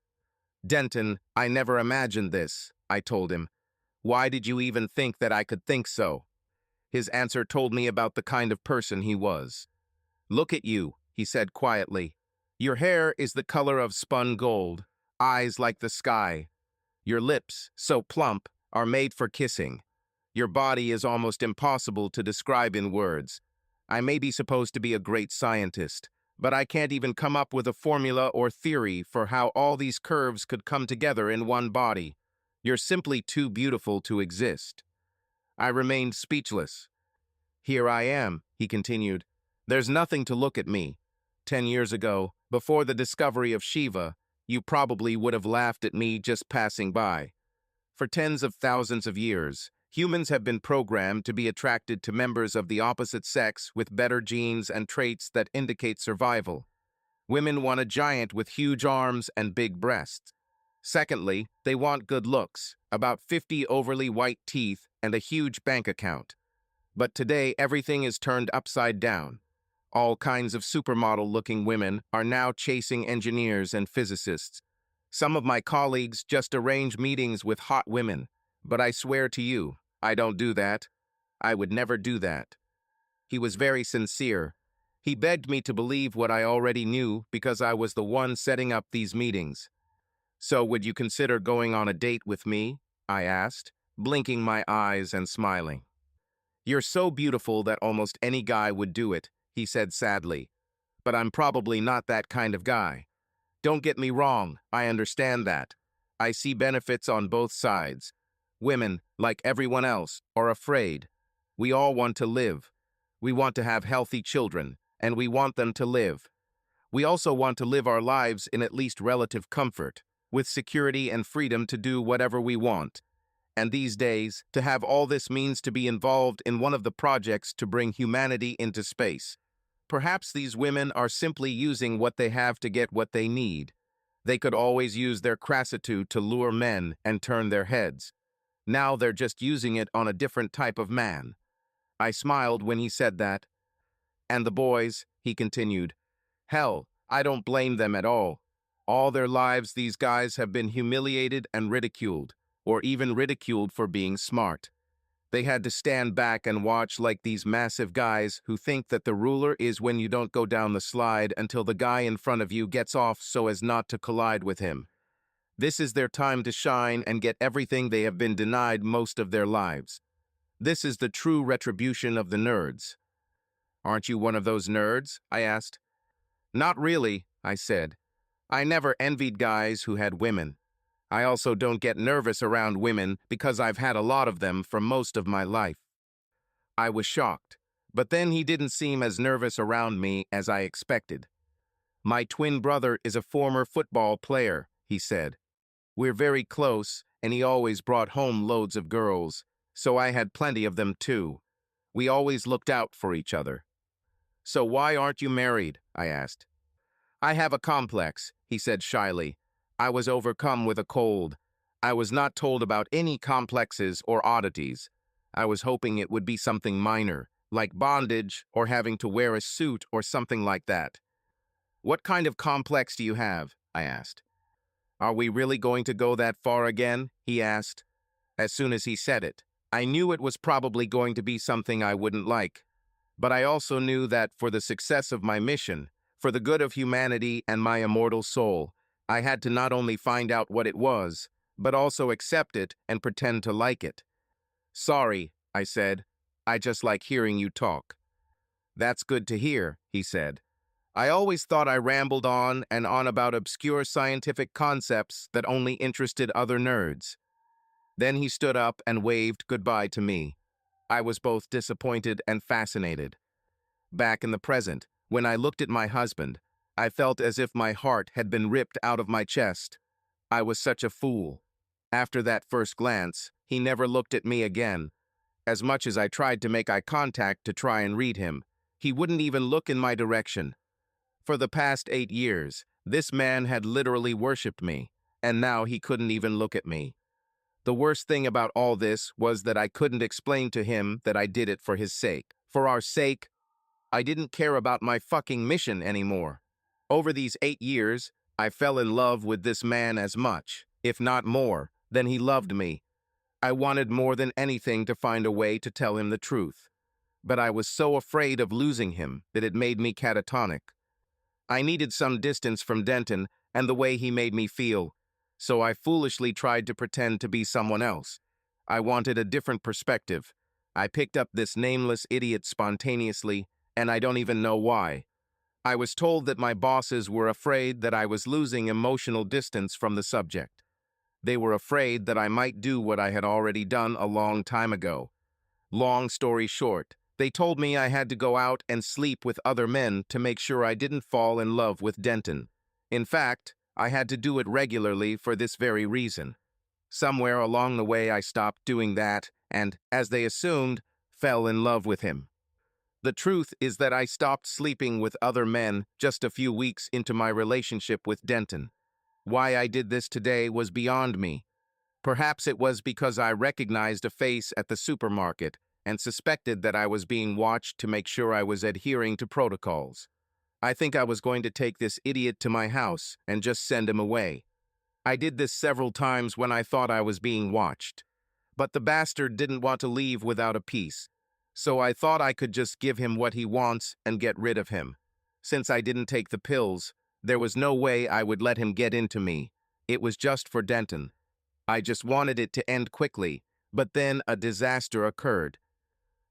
"Denton, I never imagined this," I told him. "Why did you even think that I could think so?" His answer told me about the kind of person he was. "Look at you," he said quietly. "Your hair is the color of spun gold, eyes like the sky. Your lips, so plump, are made for kissing. Your body is almost impossible to describe in words. I may be supposed to be a great scientist, but I can't even come up with a formula or theory for how all these curves could come together in one body. You're simply too beautiful to exist." I remained speechless. "Here I am," he continued. "There's nothing to look at me. 10 years ago, before the discovery of Shiva, you probably would have laughed at me just passing by. For tens of thousands of years, humans have been programmed to be attracted to members of the opposite sex with better genes and traits that indicate survival. Women want a giant with huge arms and big breasts. Secondly, they want good looks, about 50 overly white teeth, and a huge bank account. But today, everything is turned upside down. All kinds of supermodel-looking women are now chasing engineers and physicists. Some of my colleagues just arrange meetings with hot women, but I swear to you, I don't do that. I would never do that." He was very sincere. He begged me to believe what I already knew because I was the one setting up these meetings. "So would you consider going on a date with me?" I asked, blinking my eyes and smiling. "You're so beautiful that almost any guy would do it," he said sadly. "But I'm probably not that kind of guy. Don't get me wrong, I understand that. I see benefits on both sides. Women, like everyone else, are afraid. We all want to live. We want to have healthy children, and we want them to live. We also want to live our lives in at least relative comfort, with security and freedom to do whatever we want. And these days, to have all this means to be involved in one of the projects to bring humanity into space. Perhaps these women are simply using what they have to get what they need. They could always use their crassitude to lure men and turn their heads. Now they're just using it on a different type of man." I smiled when he said that. "And the boys," he continued. "Hell, I don't blame them at all. All their lives these guys have been humiliated and ridiculed, or even ridiculed for being smart. They had to stand back and watch like these massive guys who think that the ruler is when you don't go down the slide until the guy in front of you gets off so as not to collide with him. This is their time to shine and get everything they have been denied most of their lives. This is the true retribution of the nerds." "Aren't you one of those nerds?" I asked. "Not really," I said. "I never envied guys who had women. I also don't get nervous around women because I've had a lot of them for most of my life." I was shocked, but then he didn't seem as nervous around me as I expected. "My twin brother is a former football player," he said. "We're very close, and he always brought home loads of girls, so I had plenty of them too. We always looked out for each other." "So why aren't you married?" I asked. "I have a complex," he said shyly. "I was overcome with a cold. I was not told about any complexes or oddities. I was hoping it would be something minor, like bondage or having to wear a suit or something like that." "What kind of complex do you have?" I asked. "Are we really going to go that far again?" he asked. As soon as he said it, I knew it was probably going to be something I wouldn't like. But I also knew that for the success of my mission, for the good of humanity and my immortal soul, I had to not only find out what it was, but also accept it and pretend to like it. "Sorry," I said. "I just like hearing you talk." "That's good to hear," he said. "I always thought I rambled on and on about obscure scientific concepts that only interested other nerds." Then he stood up and waved goodbye to me. I was both disappointed and fascinated. Back in the present, when I looked at my husband, I felt as if my heart had been ripped out of my chest. I was such a fool. After that first glance, he never looked at me again. As much as I tried to make eye contact to try and read him, he wouldn't even look in my direction. For the past 8 years, This man had literally worshipped me, and now he couldn't even look at me. The worst thing about all this was that I couldn't explain to him that I did it for his sake. For our sake, I didn't care about my fucking mission anymore. Over these 8 years, I fell in love with this man as much, if not more, than he loved me. I wanted more than anything to find a way to tell him the truth. But I was so afraid of losing him that it made me catatonic. I needed some distance from Denton and the way he made me feel, so I foolishly tried to pretend to be someone else. I wanted a different perspective. I picked up this nameless idiot spontaneously, and I don't even know why. I was told that my bosses were afraid that I was losing emotional distance from the subject. They were afraid that I might do what I had already done a long time ago. Long story short, they told me I had to go out and sleep with other men to make sure I didn't fall in love with Denton. In fact, I had to do it regularly for this very reason. Somewhere along the way I stopped doing that and, as they assumed, fell in love with him. The truth is that I stopped sleeping with other men just a few weeks into my relationship with Denton. Why I did this today was beyond me. Perhaps it was because I recognized a face at the supermarket and suspected that I was being watched to make sure I was adhering to protocols. I think I was going to take this idiot to my house and just send him away. I did this several times when I thought I was being watched. But the bastard didn't want to leave without a piece, so I thought I could just give him what he wants and get rid of him. Since I didn't take the pills, there was no way I would let him get into me. It was just for Denton. I just wanted it to end quickly, but then a disaster occurred.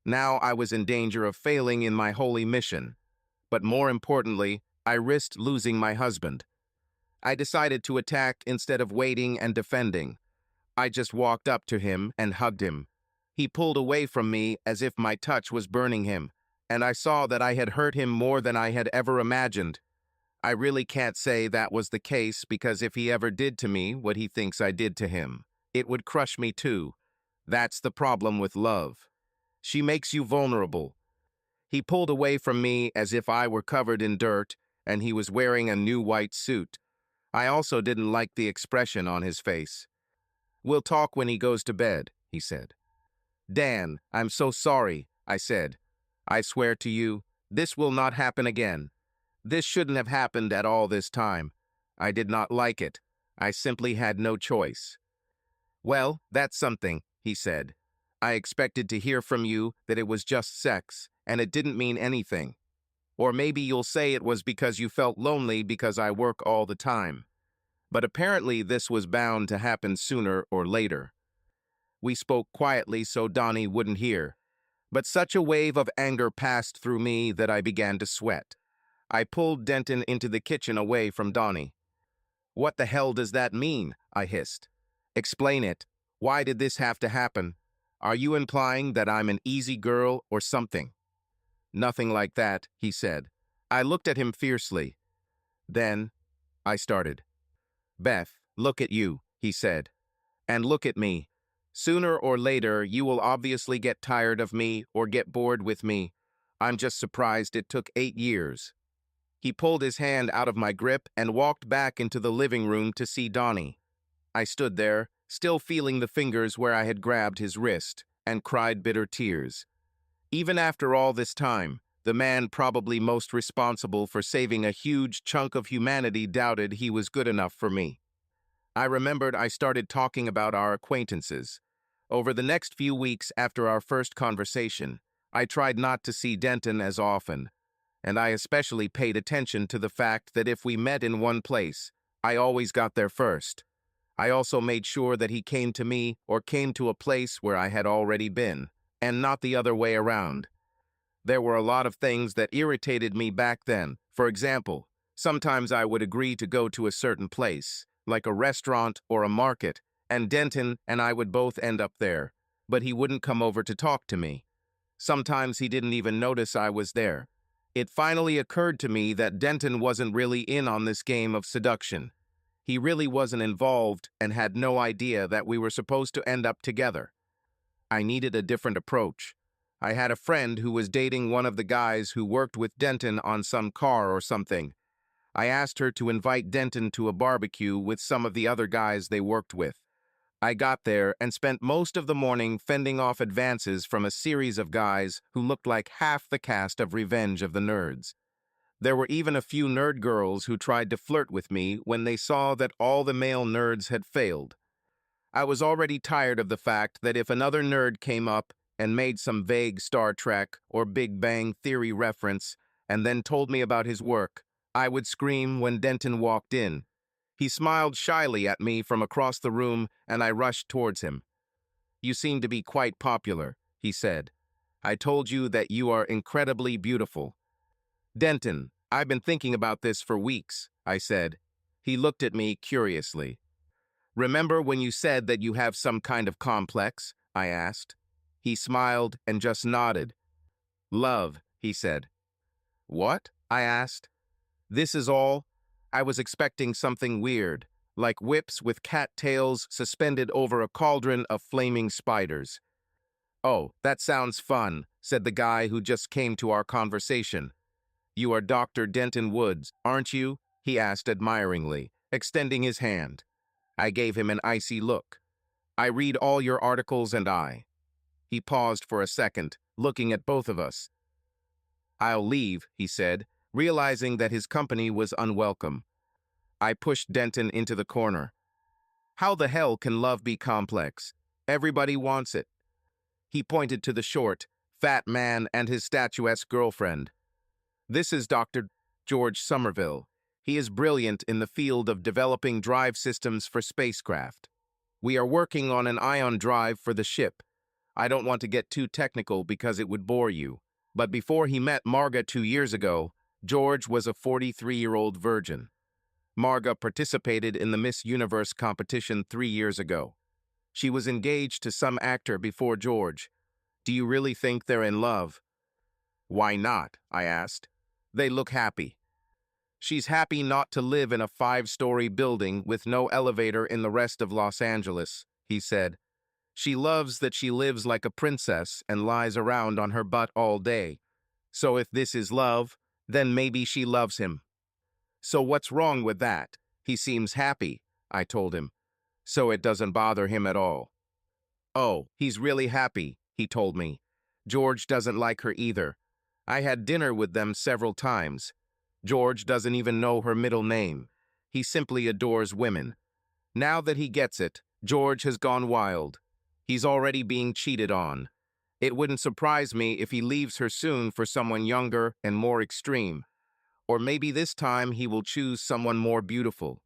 Now I was in danger of failing in my holy mission. But more importantly, I risked losing my husband. I decided to attack instead of waiting and defending. I just walked up to him and hugged him. He pulled away from me as if my touch was burning him, and I saw that I had hurt him more than I had ever imagined. I really can't say that was the case because if he ever did to me what he thinks I did to him, it would crush me too. That's the problem with love. She makes you vulnerable. He pulled away from me as if I were covered in dirt and he was wearing a new white suit. I also didn't like the expression on his face. "We'll talk when he goes to bed," he said. "Dan, I'm so sorry," I said. "I swear to you, this will not happen again. This shouldn't have happened at all this time. I did not like it. I simply had no choice." "Well, that's something," he said. "I expected to hear from you that it was just sex, and it didn't mean anything. Or maybe you'll say it was because you felt lonely because I work all the time. But apparently this was bound to happen sooner or later." We spoke quietly so Donnie wouldn't hear, but such a wave of anger passed through me that I began to sweat. I pulled Denton into the kitchen away from Donnie. "What the hell does that mean?" I hissed. "Explain it. Why did this have to happen? Are you implying that I'm an easy girl or something?" "Nothing like that," he said. I looked at him fiercely. Then I started. "Beth, look at you," he said. "And look at me. Sooner or later, you will obviously get tired of me or get bored with me. I'm just surprised it took 8 years. He pulled his hand out of my grip and walked back into the living room to see Donnie. I stood there, still feeling the fingers where I had grabbed his wrist, and cried bitter tears. Even after all this time, the man probably most responsible for saving a huge chunk of humanity doubted he was good enough for me. I remembered I started talking about our acquaintances. Over the next few weeks after our first conversation, I tried not to see Denton as often, and I especially paid attention to the fact that if we met in one place, I always got there first. I also made sure that he came to me or came to a place where I had already been, and not the other way around. There were a lot of things that irritated me back then. For example, sometimes I would agree to go to a certain place, like a restaurant or a market, and Denton and I would both end up there, but he wouldn't come over to talk to me. Sometimes he didn't even notice I was there. It finally occurred to me that Denton wasn't really in on this game of seduction. He really wasn't involved and had no idea that we were supposed to end up together. I needed a different approach. I had a friend who was dating one of the guys who worked with Denton on some car or something. I asked her to invite Denton to a barbecue with some of the other guys they worked with. I got there and spent most of the morning fending off advances from a series of guys who looked like half the cast of Revenge of the Nerds. There were even a few nerd girls who tried to flirt with me when they saw that all the male nerds had failed. I was already tired of the fact that if another nerd came up and made some vague Star Trek or Big Bang Theory reference and then told me about his work, I would scream when Denton walked in. He smiled shyly at me from across the room, and I rushed towards him. "You seem to be quite popular," he said. "I told you that you are incredibly beautiful." "Denton, I've been thinking about this for weeks," I said. He looked at me curiously. "Remember when you said that you have some kind of complex?" I asked. He smiled and just nodded. "Love," he said. "What?" I asked. "This is all?" I was expecting something weird, like whips with cat tails suspended over a cauldron of flaming spiders. "Oh, that sounds fun," said the guy who just came to our conversation. "You are Dr. Denton Woods, aren't you?" he asked admiringly, extending his hand. I gave him an icy look. "I read all your articles and I." He paused for a second, looking at both of us. "I'll leave," he said, realizing that his company was unwelcome. I pushed Denton into the corner. "How the hell can love be complex? Everybody wants it." He pointed to the short, fat man and his statuesque girlfriend. "This is Dr. George Somerville. He is brilliant in the field of developing drive systems for spacecraft. We are working on an ion drive for the ship. I don't want to get too technical because it would bore you, but before he met Marga 2 years ago, George was a 43-year-old virgin. Marga participated in the Miss Universe competition 3 years ago. She was engaged to some actor before George. Do you really think they're in love?" "Why not?" I asked. "They look happy." "She's happy not to live in a 5-story building with no elevator in the rest of Los Angeles," he said. "She loves that she lives like a princess and lies around on her butt all day. So if this is love, then maybe she loves him." "So what's wrong with that? He seems happy," I told him. "So it doesn't bother him at all." "Oh, he's really happy," he told me. "George doesn't like her either. I had dinner with them several times. George doesn't even know her middle name. He simply adores women. Now that he gets it, George has gone wild. He's already being cheated on. It wouldn't surprise me if he leaves her soon for someone younger and more extreme. Or maybe this time he will choose someone more beautiful."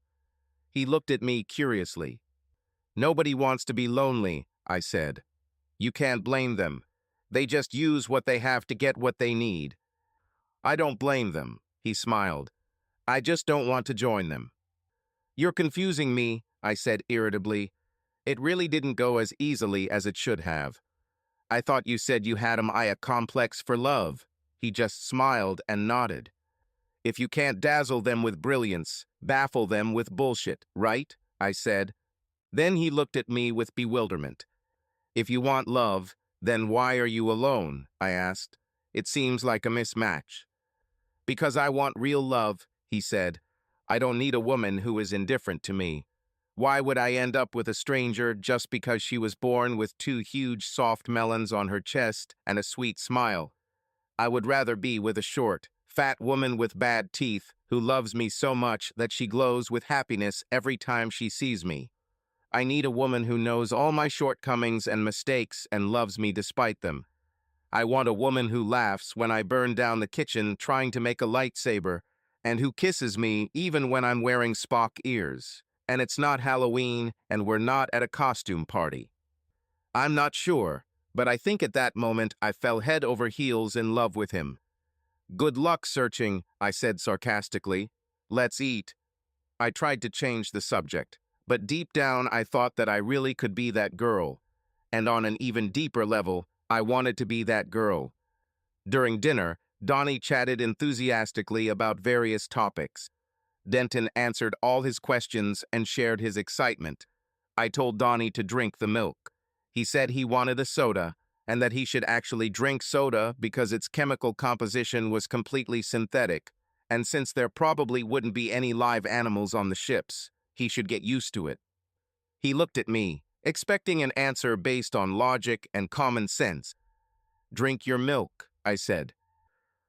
He looked at me curiously. "Nobody wants to be lonely," I said. "You can't blame them. They just use what they have to get what they need." "I don't blame them," he smiled. "I just don't want to join them." "You're confusing me," I said irritably. "It really didn't go as easily as it should have. I thought you said you had a complex for love." He just smiled and nodded. "If you can't dazzle them with brilliance, baffle them with bullshit, right?" I said. Then he looked at me with bewilderment. "If you want love, then why are you alone?" I asked. "It seems like a mismatch." "Because I want real love," he said. "I don't need a woman who is indifferent to me. Why would I end up with a stranger just because she was born with 2 huge soft melons on her chest and a sweet smile? I would rather be with a short, fat woman with bad teeth who loves me so much that she glows with happiness every time she sees me. I need a woman who knows all my shortcomings and mistakes and loves me despite them. I want a woman who laughs when I burn down the kitchen trying to make a lightsaber, and who kisses me even when I'm wearing Spock ears, and it's not Halloween and we're not at a costume party." I'm not sure, but I think at that moment I fell head over heels in love with him. "Good luck searching," I said sarcastically. "Let's eat." I tried to change the subject, but deep down I thought that I really could be that girl. And on an even deeper level, I wanted to be that girl. During dinner, Donnie chatted enthusiastically about various topics. Denton answered all his questions and shared his excitement. I told Donnie to drink the milk. He said he wanted a soda, and that he should actually drink soda because its chemical composition was completely synthetic, and since there probably wouldn't be any live animals on the ships, he should get used to it. He looked at me, expecting an answer based on logic and common sense. "Drink your milk," I said.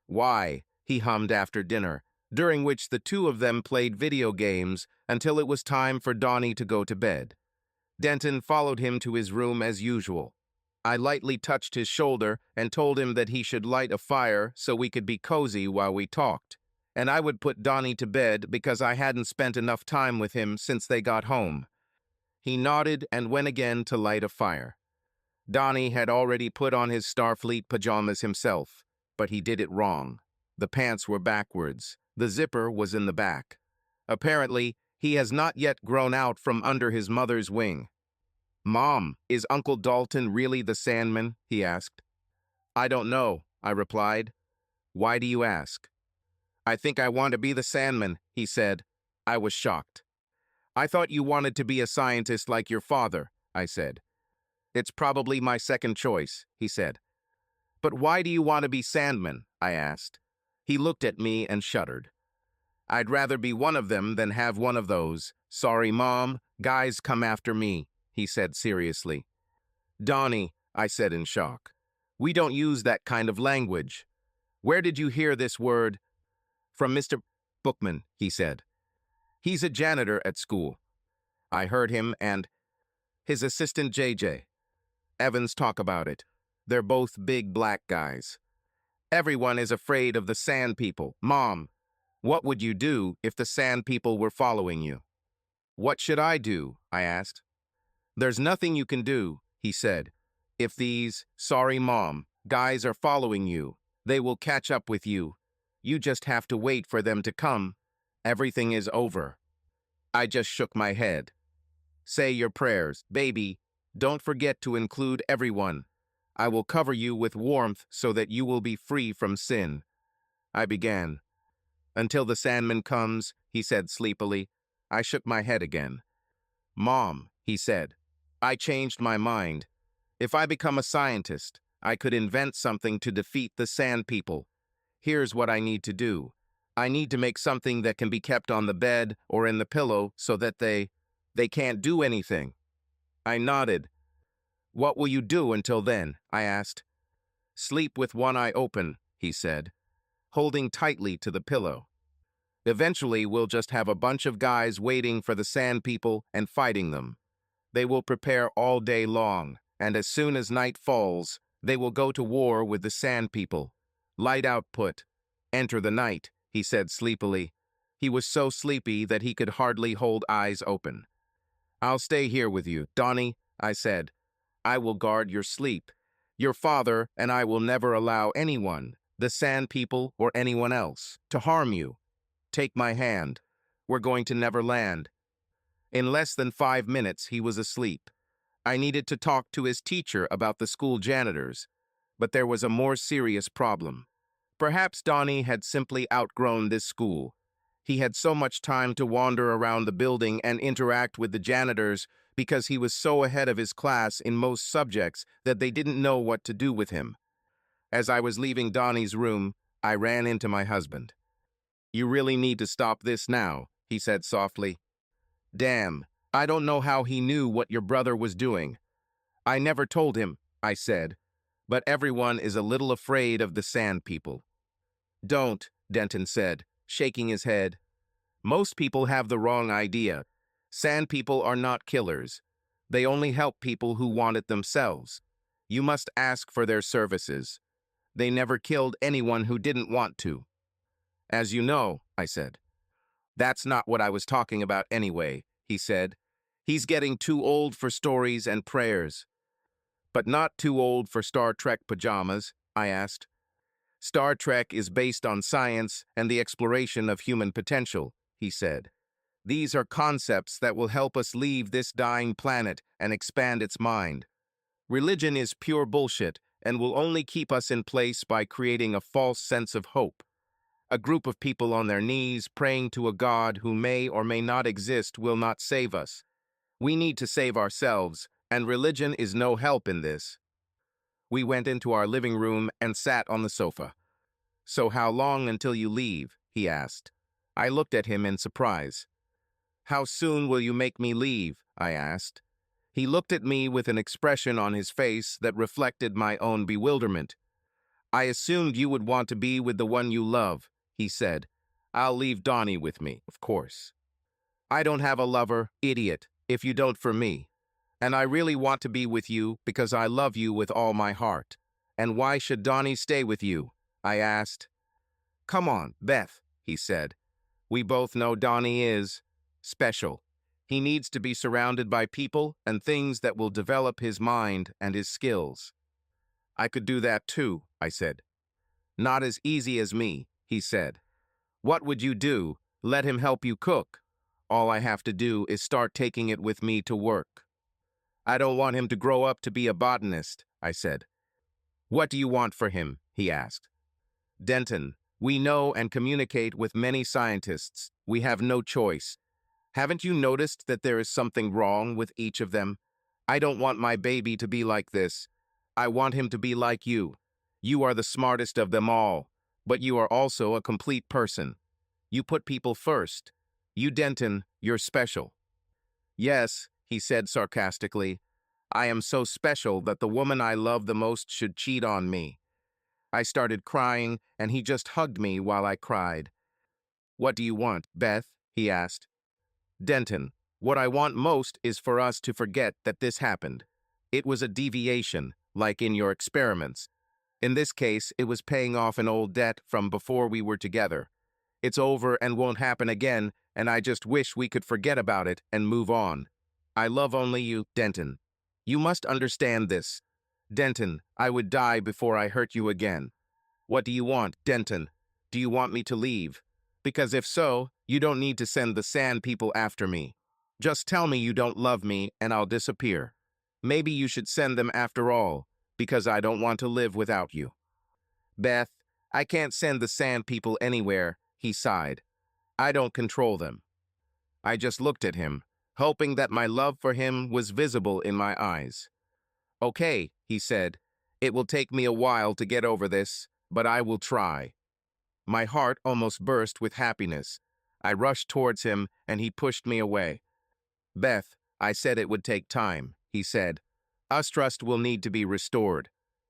"Why?" he hummed after dinner, during which the two of them played video games until it was time for Donnie to go to bed. Denton followed him to his room as usual. I lightly touched his shoulder and told him that he should light a fire so we could be cozy while we talked, and I would put Donnie to bed because I hadn't spent enough time with him since they got home. He nodded and went again to light a fire. Donnie had already put on his Starfleet pajamas himself, but he did it wrong. The pants were backwards. The zipper was in the back. Apparently, he has not yet grown out from under his mother's wing. "Mom, is Uncle Dalton really the Sandman?" he asked. "I don't know," I replied. "Why do you ask?" "I think I want to be the Sandman," he said. I was shocked. "I thought you wanted to be a scientist like your father," I said. "It's probably my second choice," he said. "But why do you want to be Sandman?" I asked. He looked at me and shuddered. "I'd rather be one of them than have one of those. Sorry, Mom, guys come after me," he said seriously. "Donnie," I said in shock, "we don't use that kind of language. Where did you hear this word?" "From Mr. Bookman," he said. "He's a janitor at school." I heard him and his assistant JJ Evans talk about it. They're both big black guys. "Everyone is afraid of the Sand People. Mom, what would you do if the Sand People were following you?" "What should I do?" I asked. "There's nothing you can do," he said. "If these, sorry Mom, guys are following you, they will catch up with you. You just have to wait for them to come. Everything is over." I just shook my head. "Say your prayers, baby. Don't forget to include everyone. I will cover you with warmth so that you will be free from sin." I began. "Until the Sandman comes," he said sleepily. I shook my head again. "Mom," he said, "I changed my mind. If I become a scientist, I could invent something to defeat the Sand People. Here's what I need to do. I need to make something that can be kept on the bed or in the pillow so that they can't do anything." I nodded. "What will you do until then?" I asked. "Sleep with one eye open," he said, holding tightly to the pillow. "Eventually, we'll just have a bunch of guys waiting for the Sand People and fighting them. They will prepare all day long, and as soon as night falls, they will go to war with the Sand People. Light output. Enter the night," he said sleepily. He was so sleepy that he could hardly hold eyes open. "I'll stay here with you, Donnie," I said. "I will guard your sleep. Your father and I will never allow anyone, the Sand People or anyone else, to harm you. Take my hand. We're going to Neverland." In less than 5 minutes, he was asleep. I needed to talk to his teacher about the school janitors, but there was a more serious problem. Perhaps Donnie had simply outgrown this school. He had so much time to wander around the building and interact with the janitors because he was so ahead of his class in most subjects that they didn't know what to do with him. As I was leaving Donnie's room, I ran into my husband. "You really need to stop this now," he said softly. "Damn, I don't know how he knew what your brother was doing." "I never told him," I said, "but everyone is a little afraid of the Sand People." "Don't," Denton said, shaking his head. "Most people have the wrong idea. Sand People are not killers. They only help people who want it themselves. You must ask for their services. They never killed anyone who didn't want to." "As you know," I said. "That's not what I was talking about anyway," he said. "He's getting too old for stories and prayers." "But not too old for Star Trek pajamas?" I asked. "Star Trek is based on science and the exploration of human potential," he said. "These are concepts that will help us leave this dying planet and expand its mind. Religion is pure bullshit and will only keep us in place by creating a false sense of hope. A group of people on their knees praying to a God who may or may not exist will not save us. We need to save ourselves, and religion is no help in this." We went into our living room and sat on the sofa. "So how long until you leave?" he asked. I looked at him in surprise. How soon will you make me leave? I asked. He looked at me with an expression on his face that reflected my own bewilderment. I assumed you would want to be with the one you love, he said. I'll leave Donnie with me, of course. I don't have a lover, idiot, if you don't for me. And I really want to be with you because I love you with all my heart. And why should Donnie stay with you? I asked. Come on, Beth, he said. We both know Donnie is special. He needs to be surrounded by people and things that will develop his mind and his skills. I could do that too, I said. Not as easy as me, he said. What would you do? Let him help you cook. All I have to do is start taking it with me to work. I don't want him to grow up to be a botanist, I said. What do you want for him? He asked. Denton, we know and communicate with many scientists. We have no choice. Haven't you noticed that there is something wrong with each of them? I don't want my baby to be like this. I want him to be like you. You are the smartest of them all, but you are also a complete person. You put people first. You, Denton, you're special. Yes, he said sarcastically. I am so special that the woman I love the most should cheat on me. I started crying, and he just hugged me while I cried. What do you want, Beth? He asked. Denton, what I want most is for us to forget that this happened. It was a deviation, like in your experiments. In this case, it was paying off an old debt from before we were together. It's over and won't happen again, and I just wish we could forget about it and move on. I love only you, Denton. You must understand this. Denton, I would die before I hurt you again. What do you want, Denton? Do you want me to leave? Because if so, you don't need to send the sand people after me. Just tell me you don't love me and I'll disappear. Maybe you should send them after all, because I don't want to live without you. Beth, I can't send the sand people anywhere, he sighed. I don't control them. I just looked at him, hoping that my love for him was visible in my eyes. Okay, he said, it will take me a while to get over this, but I will try. My heart almost burst with happiness. I rushed towards him, and he pushed me away. Beth, I said it would take time, he said. Us trust will need to be restored.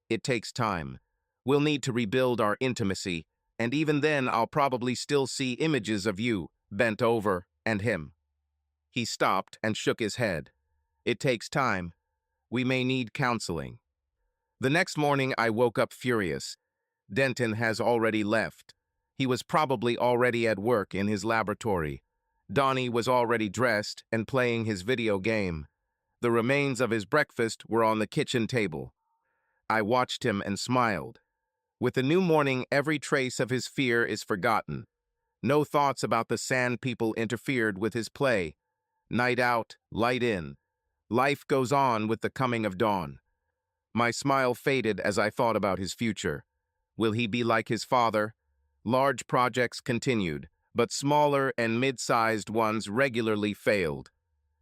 It takes time. We'll need to rebuild our intimacy, and even then I'll probably still see images of you, bent over, and him. He stopped and shook his head. It takes time. We may need counseling. The next morning I woke up furious. Denton has already left. He was probably already at work in his laboratory. Donnie was already dressed and playing his video game. The remains of his breakfast were on the kitchen table. I watched him and smiled. With the new morning, every trace of his fear is forgotten. No thoughts about the sand people interfered with his play. Night out, light in. Life goes on with the coming of dawn. My smile faded as I thought about his future. Will he be like his father? Large projects continued, but smaller and mid-sized ones regularly failed.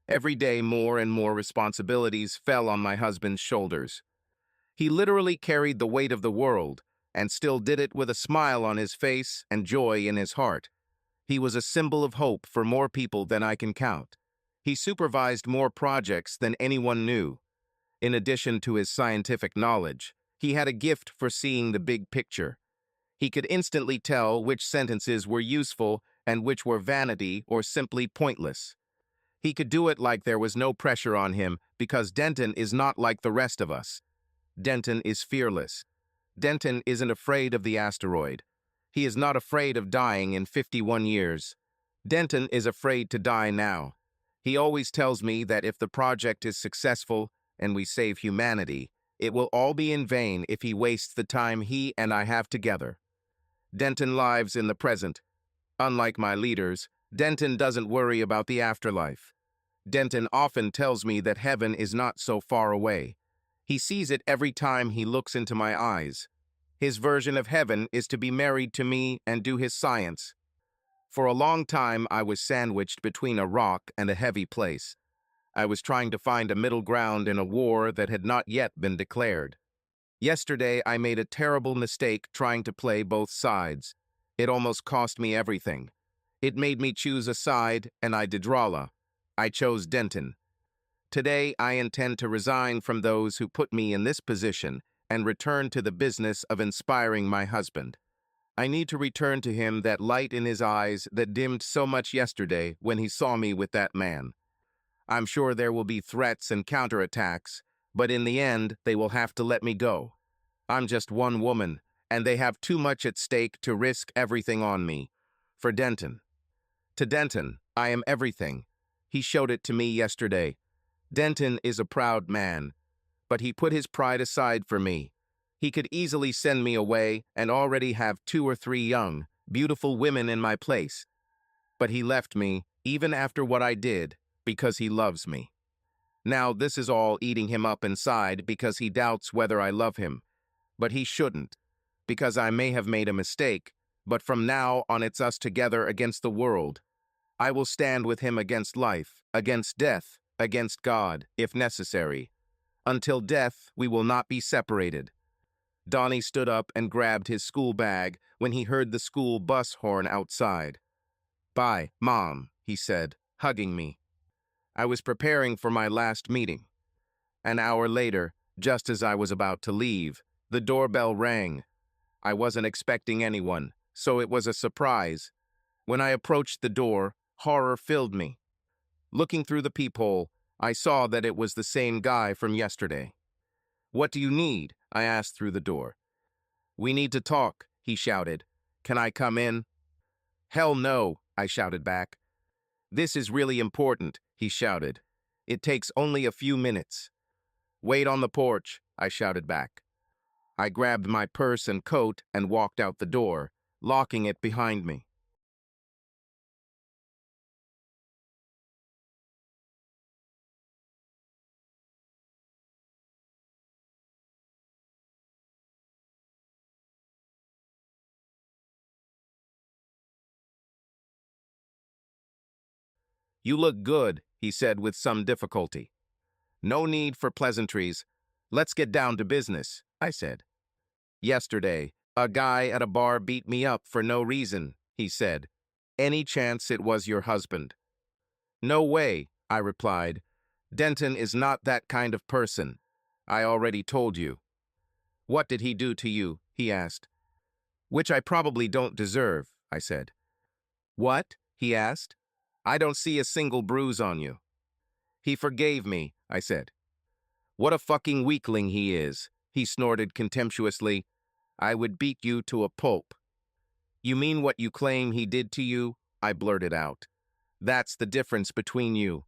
Every day more and more responsibilities fell on my husband's shoulders. He literally carried the weight of the world, and still did it with a smile on his face and joy in his heart. He was a symbol of hope for more people than I can count. He supervised more projects than anyone knew. In addition to his scientific knowledge, he had a gift for seeing the big picture. He could instantly tell which sentences were useful and which were vanity or simply pointless. He could do it like there was no pressure on him because Denton is not like the rest of us. Denton is fearless. Denton isn't afraid of the asteroid. He is not afraid of dying in 51 years. Denton is afraid to die now. He always tells me that if the project is successful and we save humanity, it will all be in vain if he wastes the time he and I have together. Denton lives in the present. Unlike my leaders, Denton doesn't worry about the afterlife. Denton often tells me that heaven is not so far away. He sees it every time he looks into my eyes. His version of heaven is to be married to me and do his science. For a long time, I was sandwiched between a rock and a heavy place. I was trying to find a middle ground in a war that had not yet been declared. Yesterday, I made a terrible mistake trying to play both sides. It almost cost me everything. It made me choose a side, and I did Drala. I chose Denton. Today, I intend to resign from those who put me in this position and return to the business of inspiring my husband. I need to return to him that light in his eyes that dimmed so much yesterday when he saw me with that man. I'm sure there will be threats and counterattacks, but in the end, they will have to let me go. I'm just one woman, and they have too much at stake to risk everything on me. For Denton. To Denton, I am everything. He showed it to me yesterday. Denton is a proud man, but he put his pride aside for me. He could easily send me away and already have 2 or 3 young, beautiful women in my place. But he left me, even after what I did, because he loves me. Now this is all eating him up inside because he doubts whether I love him. But he shouldn't, because I may have made a mistake, but from now on it's us together against the world. I will stand with him against life, against death, against God, if necessary. Until death, we will not be separated. Donnie stood up and grabbed his school bag when he heard the school bus horn outside. "Bye, Mom," he said, hugging me. I was preparing for my last meeting. An hour later, just as I was about to leave, the doorbell rang. I wasn't expecting anyone, so it was a surprise. When I approached the door, horror filled me. Looking through the peephole, I saw that it was the same guy from yesterday. "What do you need?" I asked through the door. "We need to talk," he shouted. "Can I come in?" "Hell no," I shouted back. "This is really important," he shouted. "It takes only a few minutes." "Wait on the porch," I shouted back. I grabbed my purse and coat and walked out the door, locking it behind me. "You look good," he said with some difficulty. "No need for pleasantries. Let's get down to business," I said. "Yesterday, a guy at a bar beat me up for no reason," he said. "Any chance it was your husband?" "No way," I replied. "Denton is not that kind of person. I already told you." "What did he do to you?" he asked. "Which I probably don't deserve," I said. "What?" he asked. "I don't see a single bruise on you." "He forgave me," I said. "What a fucking weakling he is," he snorted contemptuously. "I would beat you to a pulp." "You mean what you claim he did to you?" I blurted out. "That's the difference between you.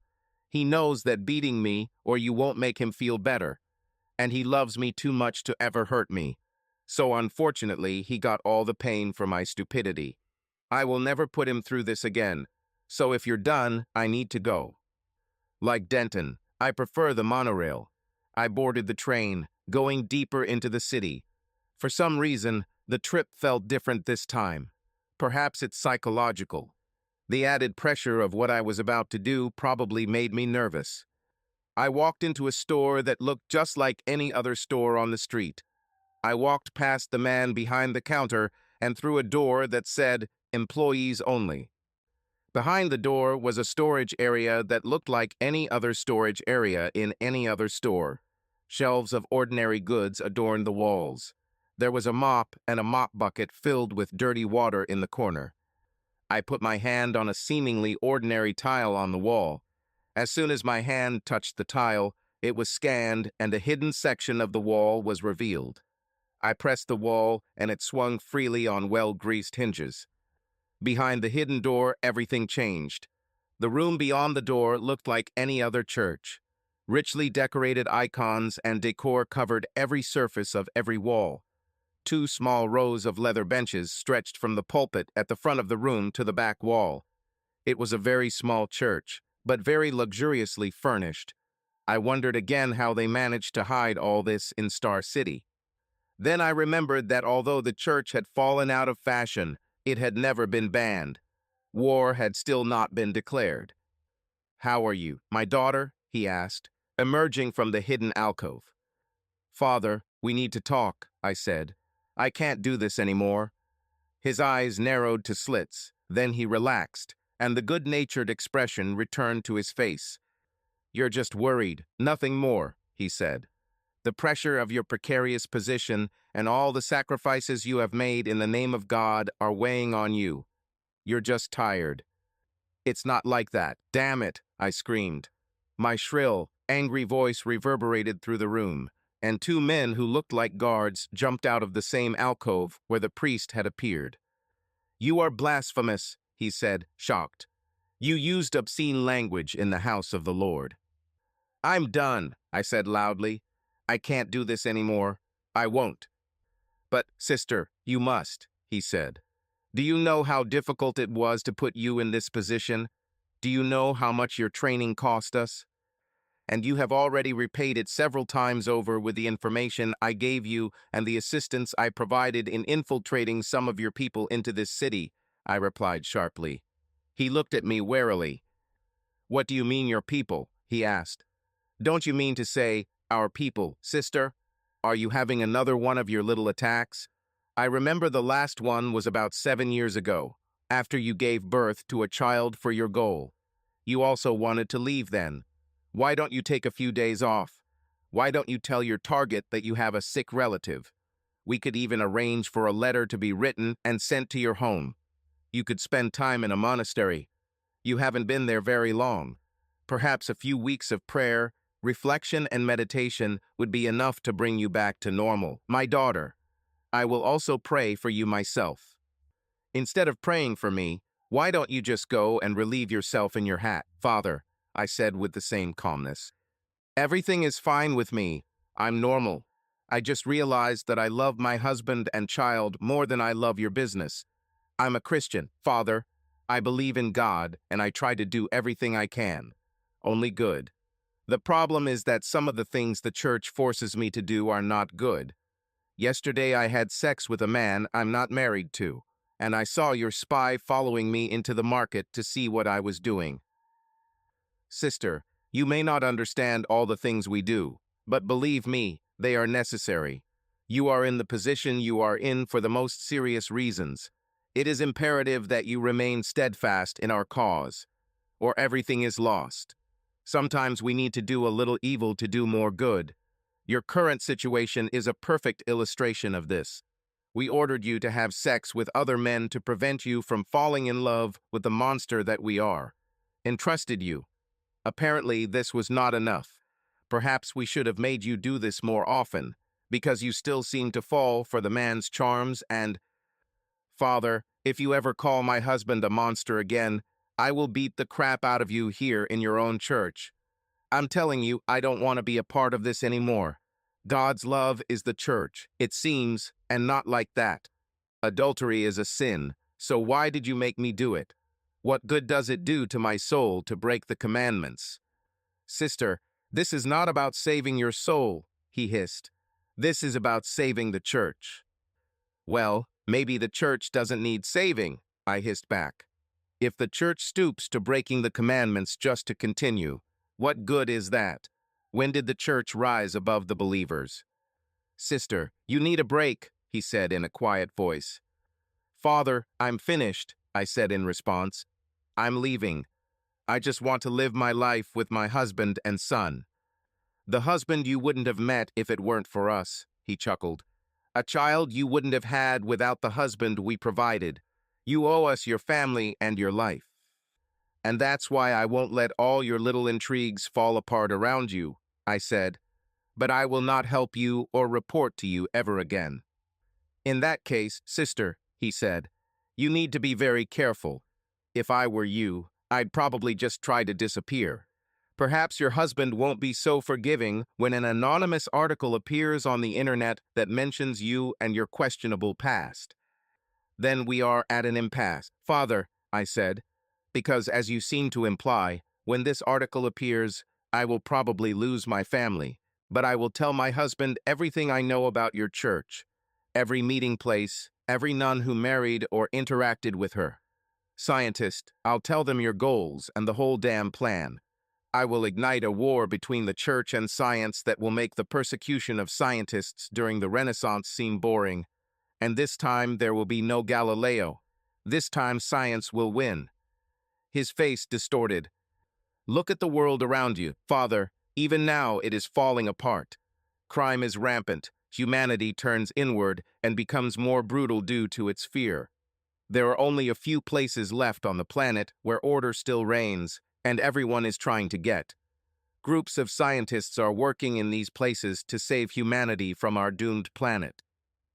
He knows that beating me or you won't make him feel better, and he loves me too much to ever hurt me. So unfortunately, he got all the pain for my stupidity. I will never put him through this again, so if you're done, I need to go." Like Denton, I prefer the monorail. I boarded the train, going deeper into the city. For some reason, the trip felt different this time. Perhaps it's psychological. The added pressure of what I was about to do probably made me nervous. I walked into a store that looked just like any other store on the street. I walked past the man behind the counter and through a door that said, "Employees Only." Behind the door was a storage area that looked like any other storage area in any other store. Shelves of ordinary goods adorned the walls. There was a mop and a mop bucket filled with dirty water in the corner. I put my hand on a seemingly ordinary tile on the wall. As soon as my hand touched the tile, it was scanned and a hidden section of the wall was revealed. I pressed the wall and it swung freely on well-greased hinges. Behind the hidden door, everything changed. The room beyond the door looked like any other church. Richly decorated icons and decor covered every surface of every wall. 2 small rows of leather benches stretched from the pulpit at the front of the room to the back wall. It was a very small church, but very luxuriously furnished. I wondered again how they managed to hide all this in Star City. Then I remembered that although the church had fallen out of fashion, it had never been banned. War had still not been declared. "How are you, my daughter?" he asked, emerging from the hidden alcove. "Father, we need to talk," I said. "I can't do this anymore." His eyes narrowed to slits, then he relaxed, and the good-natured expression returned to his face. "You're just worried, nothing more," he said. "The pressure of your precarious position and all the sacrifices you have made in the name of God are weighing on you. You're just tired." "It's not like that. Damn it," I screamed. My shrill, angry voice reverberated through the room, and two men who looked like guards jumped out of the same alcove where the priest had appeared. "You are blasphemous," he said, shocked. "You used obscene language in the house of the Lord." "I'm done," I said loudly. "I can't do this anymore. I won't." "But, sister, you must," he said. "Do you know how difficult it was to put you in this position? Do you know how much your training cost us? And you have already repaid it several times over with the information I gave you and the assistance I provided in infiltrating some of your people into this city," I replied sharply. He looked at me warily. "What do you mean, your people?" he asked. "Don't you mean to say, our people, sister? Are you having another one of your little attacks? I remember the last one was about 7 years ago, after you gave birth to a child for your goal. You also wanted to leave then. Why don't you take a few days off? Why don't you tell your target that you have a sick relative? We could even arrange for a letter to be written and sent to your home. You could spend time in a monastery. You haven't been there very long. Perhaps a few weeks of prayer, reflection, and meditation would be enough to bring you back to normal. My daughter, I will also pray for you myself. Instead of praying for me, why don't you just go and relieve yourself in your hat?" "Father," I said with the same calmness, "everything is fine with me. I'm normal. I just realized that I love my husband and child more than I love your business. I'm a Christian, Father. I believe in God, and I try to do everything I can. Only good. The problem is that some of the things the church forces me to do are not good. Yesterday I had sex with a man I'm not married to, and I saw your spy following me into the market to see what I was doing. Sister, you may not understand all the things we do, but believe me, they are necessary. You are in the position you are in for the most serious reasons. It is imperative that you remain steadfast in our cause, or everything is lost. Sometimes we need to do a little evil to do more good. Your current situation is a perfect illustration of this. We ordered you to have sex with other men to prevent you from falling in love with the monster that we are. Entrusted you. Apparently, this was not enough. Perhaps we should have made you do this more often, because you still seem to fall for the man's charms and... Father, if you ever call my husband a monster again, I will beat the crap out of you here in your own church. I'm telling you, I don't want to be a part of this anymore. God's love is the church, it seems, and not like that. Adultery is a sin, so why did you make me do it? What good does it do to my soul to break the commandments? Sister, this is not about saving your soul, he hissed. This is about saving the church. Well, maybe the church doesn't need saving, I hissed back. If the church stoops to breaking the commandments just to continue, what good is that? When did the church rise above the believers? Sister, you need a break, he said in a quiet voice. Father, I'm finished, I said in response. I'm leaving. I just want to live my life with my husband and son. The husband you wouldn't have met if it weren't for us, he chuckled. A child you wouldn't have had without the husband we provided. You owe us your family and your life. And that's why I won't let all your little intrigues fall apart around you, I said. But I will not help you or report to you ever again. In that case, sister, he said, you need to be very careful. If I were you, I'd probably just try to disappear. Perhaps your husband won't be so forgiving when an anonymous article appears on the internet that mentions you and your questionable past. Then we are at an impasse. Father, I said, because as you seem to imply, when this article appears, I will probably lose my family, but I will tell my husband everything I know about your church, every meeting place, every nun who married or interacted with her. Scientist, I'll tell them your goals and the whole damn plan. I will ignite a war between the church and science that will make the persecution of scientists during the Renaissance seem boring, And this time there will be no Galileo. This time science will win. His face distorted. Look at the world around you, Father. Even now it is falling apart. Crime is rampant. Humanity turns inward and becomes more brutal due to its fear. There are only a few places left on the planet where order still reigns, and everyone is trying to get. Groups of scientists are working in these places to save humanity from our doomed planet.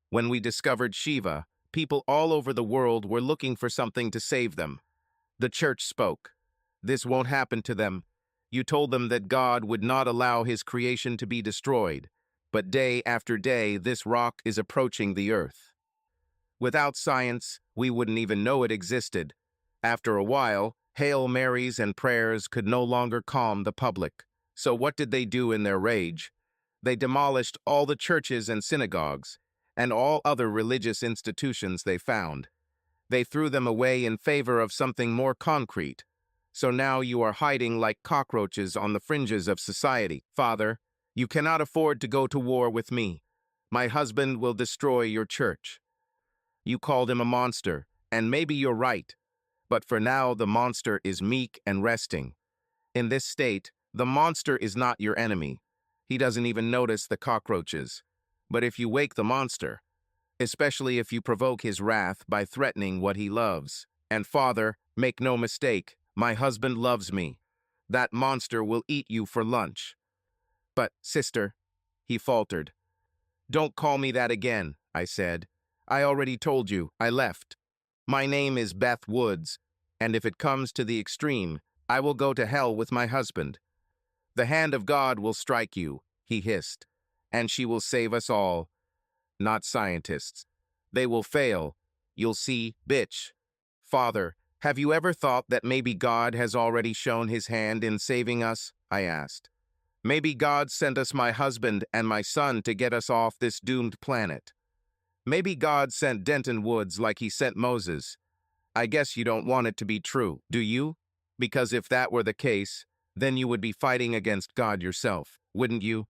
When we discovered Shiva, people all over the world were looking for something to save them. The church spoke. This won't happen to them. You told them that God would not allow his creation to be destroyed. But day after day, this rock is approaching the earth. Without science, we wouldn't even know it existed. After a while, Hail Marys and prayers could no longer calm the public. So what did they do in their rage? They demolished all the churches and synagogues, and all other religious institutions they found. They threw them away in favor of something more concrete. So now you are hiding like cockroaches on the fringes of society. Father, you cannot afford to go to war with me. My husband will destroy your church. You called him a monster, and maybe you're right. But for now, the monster is meek and resting. In this state, the monster is not your enemy. He doesn't even notice the cockroaches. But if you wake the monster, especially if you provoke his wrath by threatening what he loves, and Father, make no mistake, my husband loves me. That monster will eat you for lunch. But, sister, he faltered. Don't call me that again, I said. I already told you, I left. My name is Beth Woods, and if it comes to the extreme, I will go to hell with my husband. The hand of God will strike you, he hissed, and she will save us all. Not scientists. They will fail. You'll see, bitch. Father, have you ever thought that maybe God has already shown his hand in saving us? I asked. Maybe God sent us my husband and my son to get us off this doomed planet. Maybe God sent Denton Woods like he sent Moses. I guess you don't want it to be true, do you? Because if that were the case, then you would be fighting against God yourself, wouldn't you?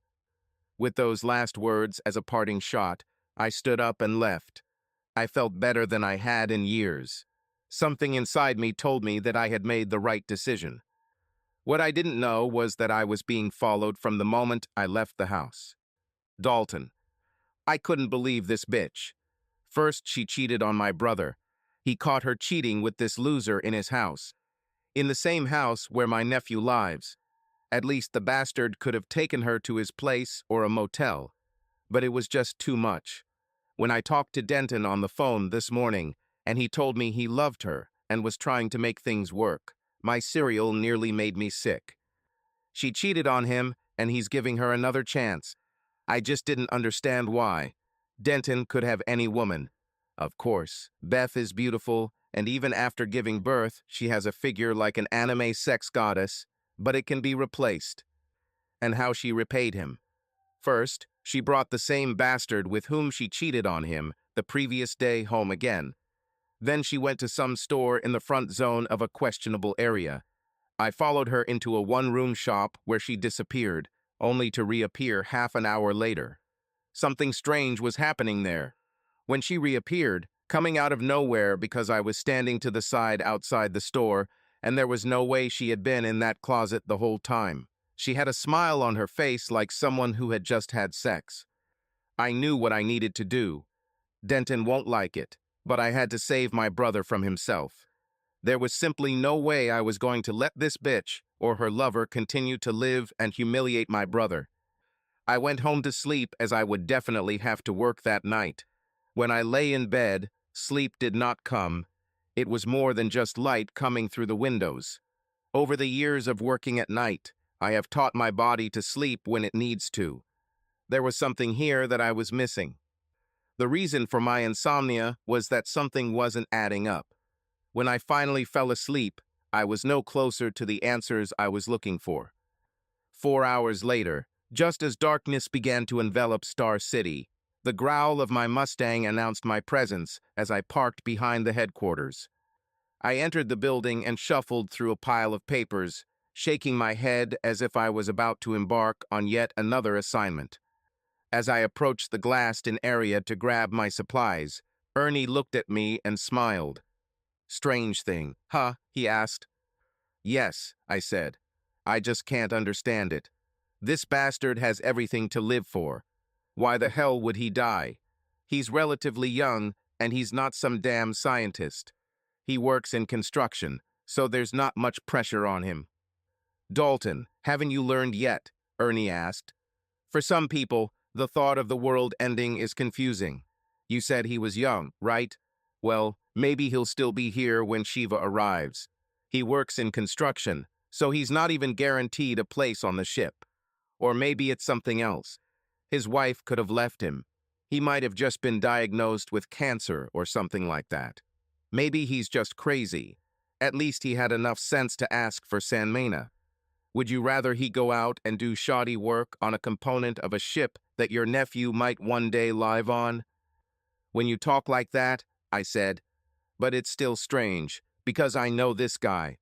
With those last words as a parting shot, I stood up and left. I felt better than I had in years. Something inside me told me that I had made the right decision. What I didn't know was that I was being followed from the moment I left the house. Dalton. I couldn't believe this bitch. First, she cheated on my brother. He caught her cheating with this loser in his house. In the same house where my nephew lives. At least the bastard could have taken her to his place or a motel. But it was just too much. When I talked to Denton on the phone this morning, and he told me he loved her and was trying to make things work, my cereal nearly made me sick. She cheated on him, and he's giving her another chance. I just didn't understand why. Denton could have any woman. Of course, Beth is beautiful, and even after giving birth, she has a figure like an anime sex goddess, but it can be replaced. And how she repaid him. First, she brought the same bastard with whom she cheated on him the previous day home again. Then she went to some store in the front zone of a questionable area. I followed her into a one-room shop where she disappeared, only to reappear half an hour later. Something strange was happening there. When she reappeared, coming out of nowhere because I was standing to the side outside the store, and there was no way she had been in that closet the whole time. She had a smile on her face like someone who had just had sex. I knew what I needed to do. Denton won't like it, but I had to save my brother from himself. There was simply no way I was going to let this bitch or her lover continue to live and humiliate my brother. I went home to sleep as I would definitely have to work that night. When I lay in bed, sleep did not come. It was more than just light coming through the windows. Over the years of working at night, I have taught my body to sleep when it needs to. There was something here that I was missing. The reason for my insomnia was that something wasn't adding up. When I finally fell asleep, I was no closer to the answers I was looking for. 4 hours later, just as darkness began to envelop Star City, the growl of my Mustang announced my presence as I parked behind the headquarters. I entered the building and shuffled through a pile of papers, shaking my head as if I was about to embark on yet another assignment. As I approached the glassed-in area to grab my supplies, Ernie looked at me and smiled. Strange thing, huh? He asked. Yes, I said. I just can't understand it. This bastard has everything to live for. Why the hell would he die? He's relatively young, and he's not some damn scientist. He works in construction, so there's not much pressure on him. Dalton, haven't you learned yet? Ernie asked. For some people, the thought of the world ending is confusing. You said he was young, right? Well, maybe he'll still be here when Shiva arrives. He works in construction, so he's not even guaranteed a place on the ship. Or maybe it's something else. His wife could have left him. He might have just been diagnosed with cancer or something like that. Maybe he's just crazy. At least he had enough sense to ask for Sandmen. Would you rather he go out and do shoddy work on a component of a ship that your nephew might one day live on? When you talk like that, I said, but it's still strange, because I know this guy.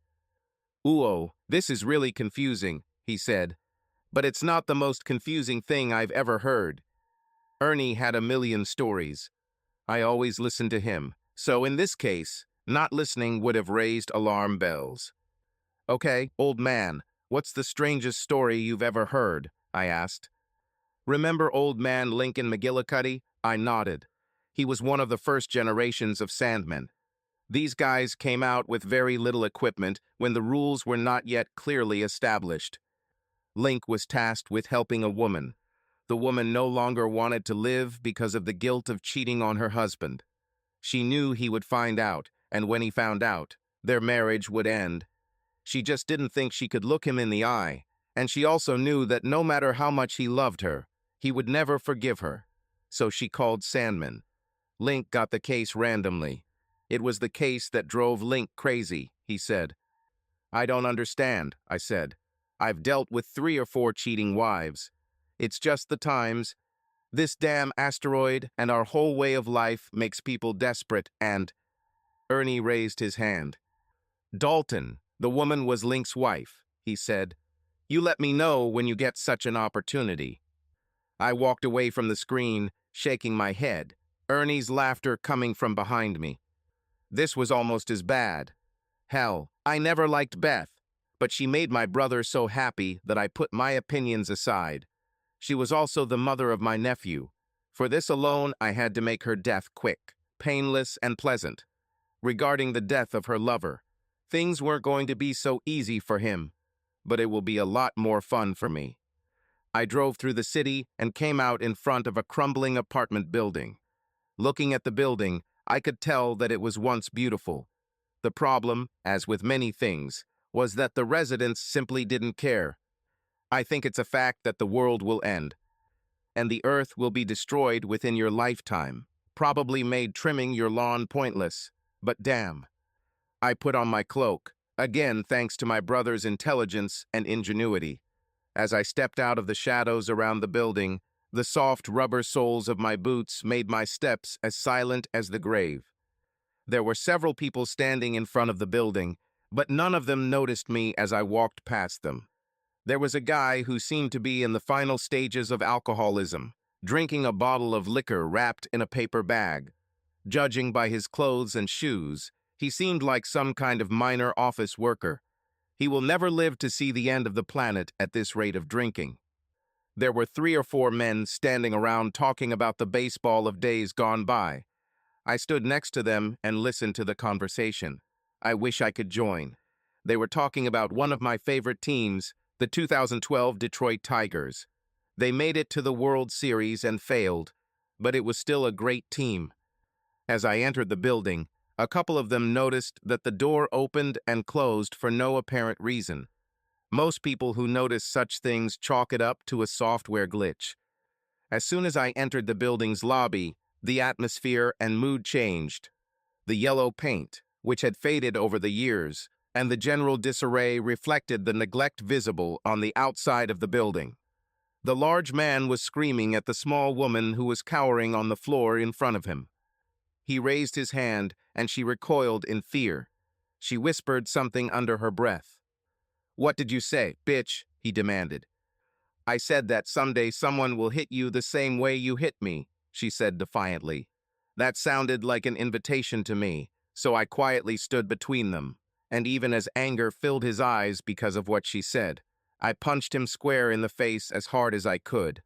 Ooh, this is really confusing, he said, but it's not the most confusing thing I've ever heard. Ernie had a million stories. I always listened to him, so in this case, not listening would have raised alarm bells. Okay, old man, what's the strangest story you've ever heard? I asked. Remember old man Lincoln McGillicuddy? I nodded. He was one of the first generations of Sandmen. These guys came out with very little equipment when the rules were not yet clearly established. Link was tasked with helping a woman. The woman no longer wanted to live because of the guilt of cheating on her husband. She knew he would find out, and when he found out, their marriage would end. She just didn't think she could look him in the eye, and she also knew that no matter how much he loved her, he would never forgive her. So she called Sandmen. Link got the case randomly. It was the case that drove Link crazy, he said. I don't understand, I said. I've dealt with 3 or 4 cheating wives. It's just the times. This damn asteroid and our whole way of life makes people desperate and... Ernie raised his hand. Dalton, the woman was Link's wife, he said. You let me know when you get such an opportunity. I walked away from the screen, shaking my head, Ernie's laughter coming from behind me. This was almost as bad. Hell, I never liked Beth, but she made my brother so happy that I put my opinions aside. She was also the mother of my nephew. For this alone, I had to make her death quick, painless, and pleasant. Regarding the death of her lover, things weren't going to be so easy for him, but it will be a lot more fun for me. I drove through the city and came out in front of a crumbling apartment building. Looking at the building, I could tell that it was once beautiful. The problem, as with many things, was that the residents simply didn't care. I think it's a fact that the world will end, and the earth will be destroyed within your lifetime, probably made trimming your lawn pointless. But damn. I put on my cloak, again thanks to my brother's intelligence and ingenuity. As I stepped out of the shadows around the building, the soft rubber soles of my boots made my steps as silent as the grave. There were several people standing in front of the building, but none of them noticed me as I walked past them. There was a guy who seemed to be in the final stages of alcoholism, drinking a bottle of liquor wrapped in a paper bag. Judging by his clothes and shoes, he seemed like some kind of minor office worker. He will never live to see the end of the planet at this rate of drinking. There were 3 or 4 men standing around talking about the baseball of days gone by. I stood next to them and listened to the conversation. I wish I could join. They were talking about one of my favorite teams, the 2012 Detroit Tigers. They made it to the World Series and failed, but it was still a great team. As I entered the building, a couple of them noticed that the door opened and closed for no apparent reason. Most people who notice such things chalk it up to a software glitch. As soon as I entered the building's lobby, the atmosphere and mood changed. The yellow paint, which had faded over the years, and the general disarray reflected the neglect visible on the outside of the building. The large man was screaming at the small woman who was cowering on the floor in front of him. He raised his hand, and she recoiled in fear. She whispered something under her breath. "What did you say, bitch?" he demanded. "I said that someday someone will hit you the same way you hit me," she said defiantly. That sounded like an invitation to me, so I quietly stood between them, and even as anger filled his eyes because of what she said, I punched him square in the face as hard as I could.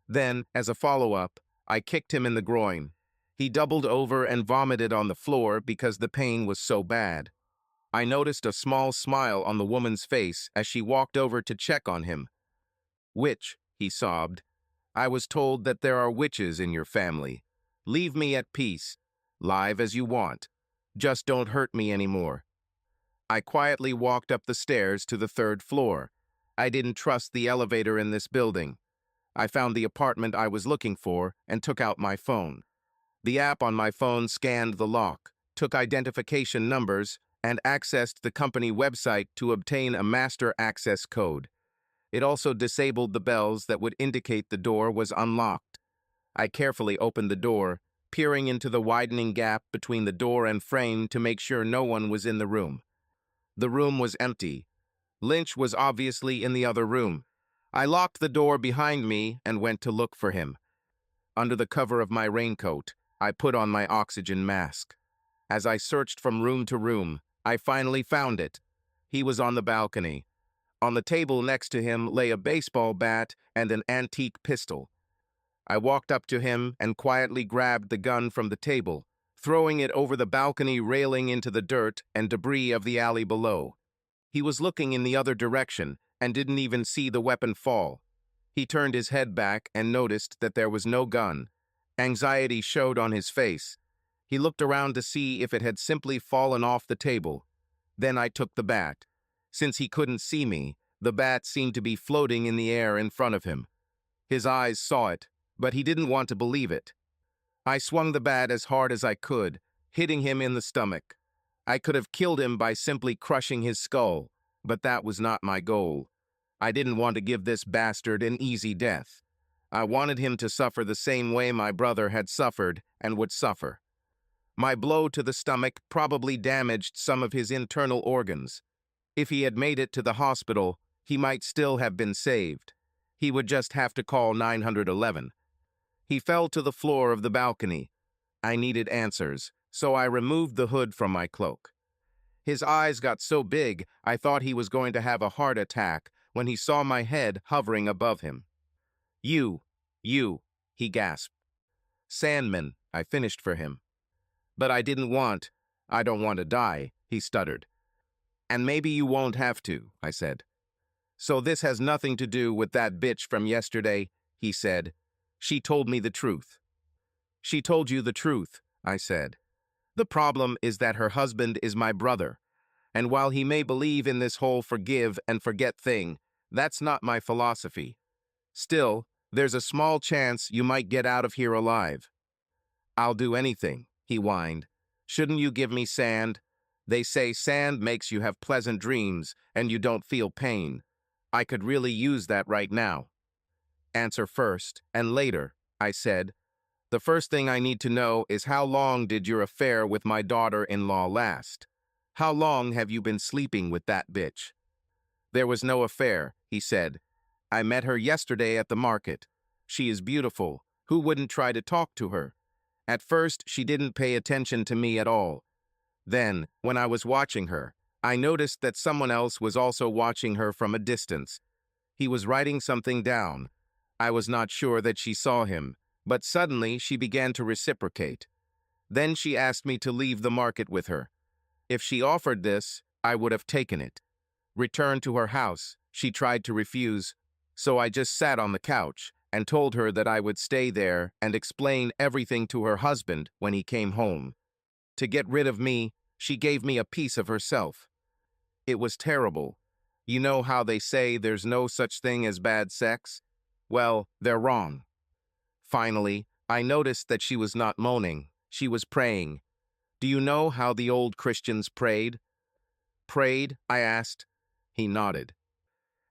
Then, as a follow-up, I kicked him in the groin. He doubled over and vomited on the floor because the pain was so bad. I noticed a small smile on the woman's face as she walked over to check on him. "Witch," he sobbed. "I was told that there are witches in your family. Leave me at peace. Live as you want. Just don't hurt me anymore." I quietly walked up the stairs to the third floor. I didn't trust the elevator in this building. I found the apartment I was looking for and took out my phone. The app on my phone scanned the lock, took identification numbers, and accessed the company website to obtain a master access code. It also disabled the bells that would indicate the door was unlocked. I carefully opened the door, peering into the widening gap between the door and frame to make sure no one was in the room. The room was empty. Lynch was obviously in the other room. I locked the door behind me and went to look for him. Under the cover of my raincoat, I put on my oxygen mask. As I searched from room to room, I finally found it. He was on the balcony. On the table next to him lay a baseball bat and an antique pistol. I walked up to him and quietly grabbed the gun from the table, throwing it over the balcony railing into the dirt and debris of the alley below. He was looking in the other direction and didn't even see the weapon fall. He turned his head back and noticed that there was no gun. Anxiety showed on his face. He looked around to see if it had simply fallen off the table. Then I took the bat. Since he couldn't see me, the bat seemed to be floating in the air in front of him. His eyes saw it, but he didn't want to believe it. I swung the bat as hard as I could, hitting him in the stomach. I could have killed him by simply crushing his skull, but that was not my goal. I didn't want to give this bastard an easy death. I wanted him to suffer the same way my brother had suffered and would suffer. My blow to the stomach probably damaged some of his internal organs. If he had made it to the hospital, he might still have been saved. He would just have to call 911. He fell to the floor of the balcony. I needed answers, so I removed the hood from my cloak. His eyes got so big, I thought he was going to have a heart attack when he saw my head hovering above him. You, he gasped. "Sandmen," I finished for him. "But I don't want to die," he stuttered. "And maybe you won't have to," I said. "So this has nothing to do with that bitch from yesterday," he said. "She told me the truth." "She told you the truth," I said. "The problem is that her husband is my brother, and while he may believe in this whole forgive and forget thing, that's not my philosophy. Still, there's a small chance you might get out of here alive." "I'll do anything," he whined. "Shouldn't you give me sand? They say sand makes you have pleasant dreams and you don't feel pain. I could really use that right now." "Answer first, and later," I said. "The first thing I need to know is how long did your affair with my daughter-in-law last? How long have you been sleeping with that bitch?" "There was no affair," he said. "I met her yesterday at the market. She is beautiful. Who wouldn't try to talk to her? At first, she didn't pay attention to me at all. Then, when I was watching her, I noticed that someone else was also watching her from a distance. He was writing something down. I was not sure that she saw him, but suddenly she began to reciprocate. Then she asked me to leave the market with her. If she offered this, I would have taken it. Returned to her house, she tried to refuse, so I just sat on the couch and told her that I would stay there and explain everything to her husband when he came home. To get rid of me, she gave me a piece of herself. It was terrible. You know how they say there's no such thing as bad sex? Well, they're wrong." Finally, I noticed that she was not moaning. She was praying. "Do you know how the old Christians prayed?" "Prayed?" I asked. He nodded.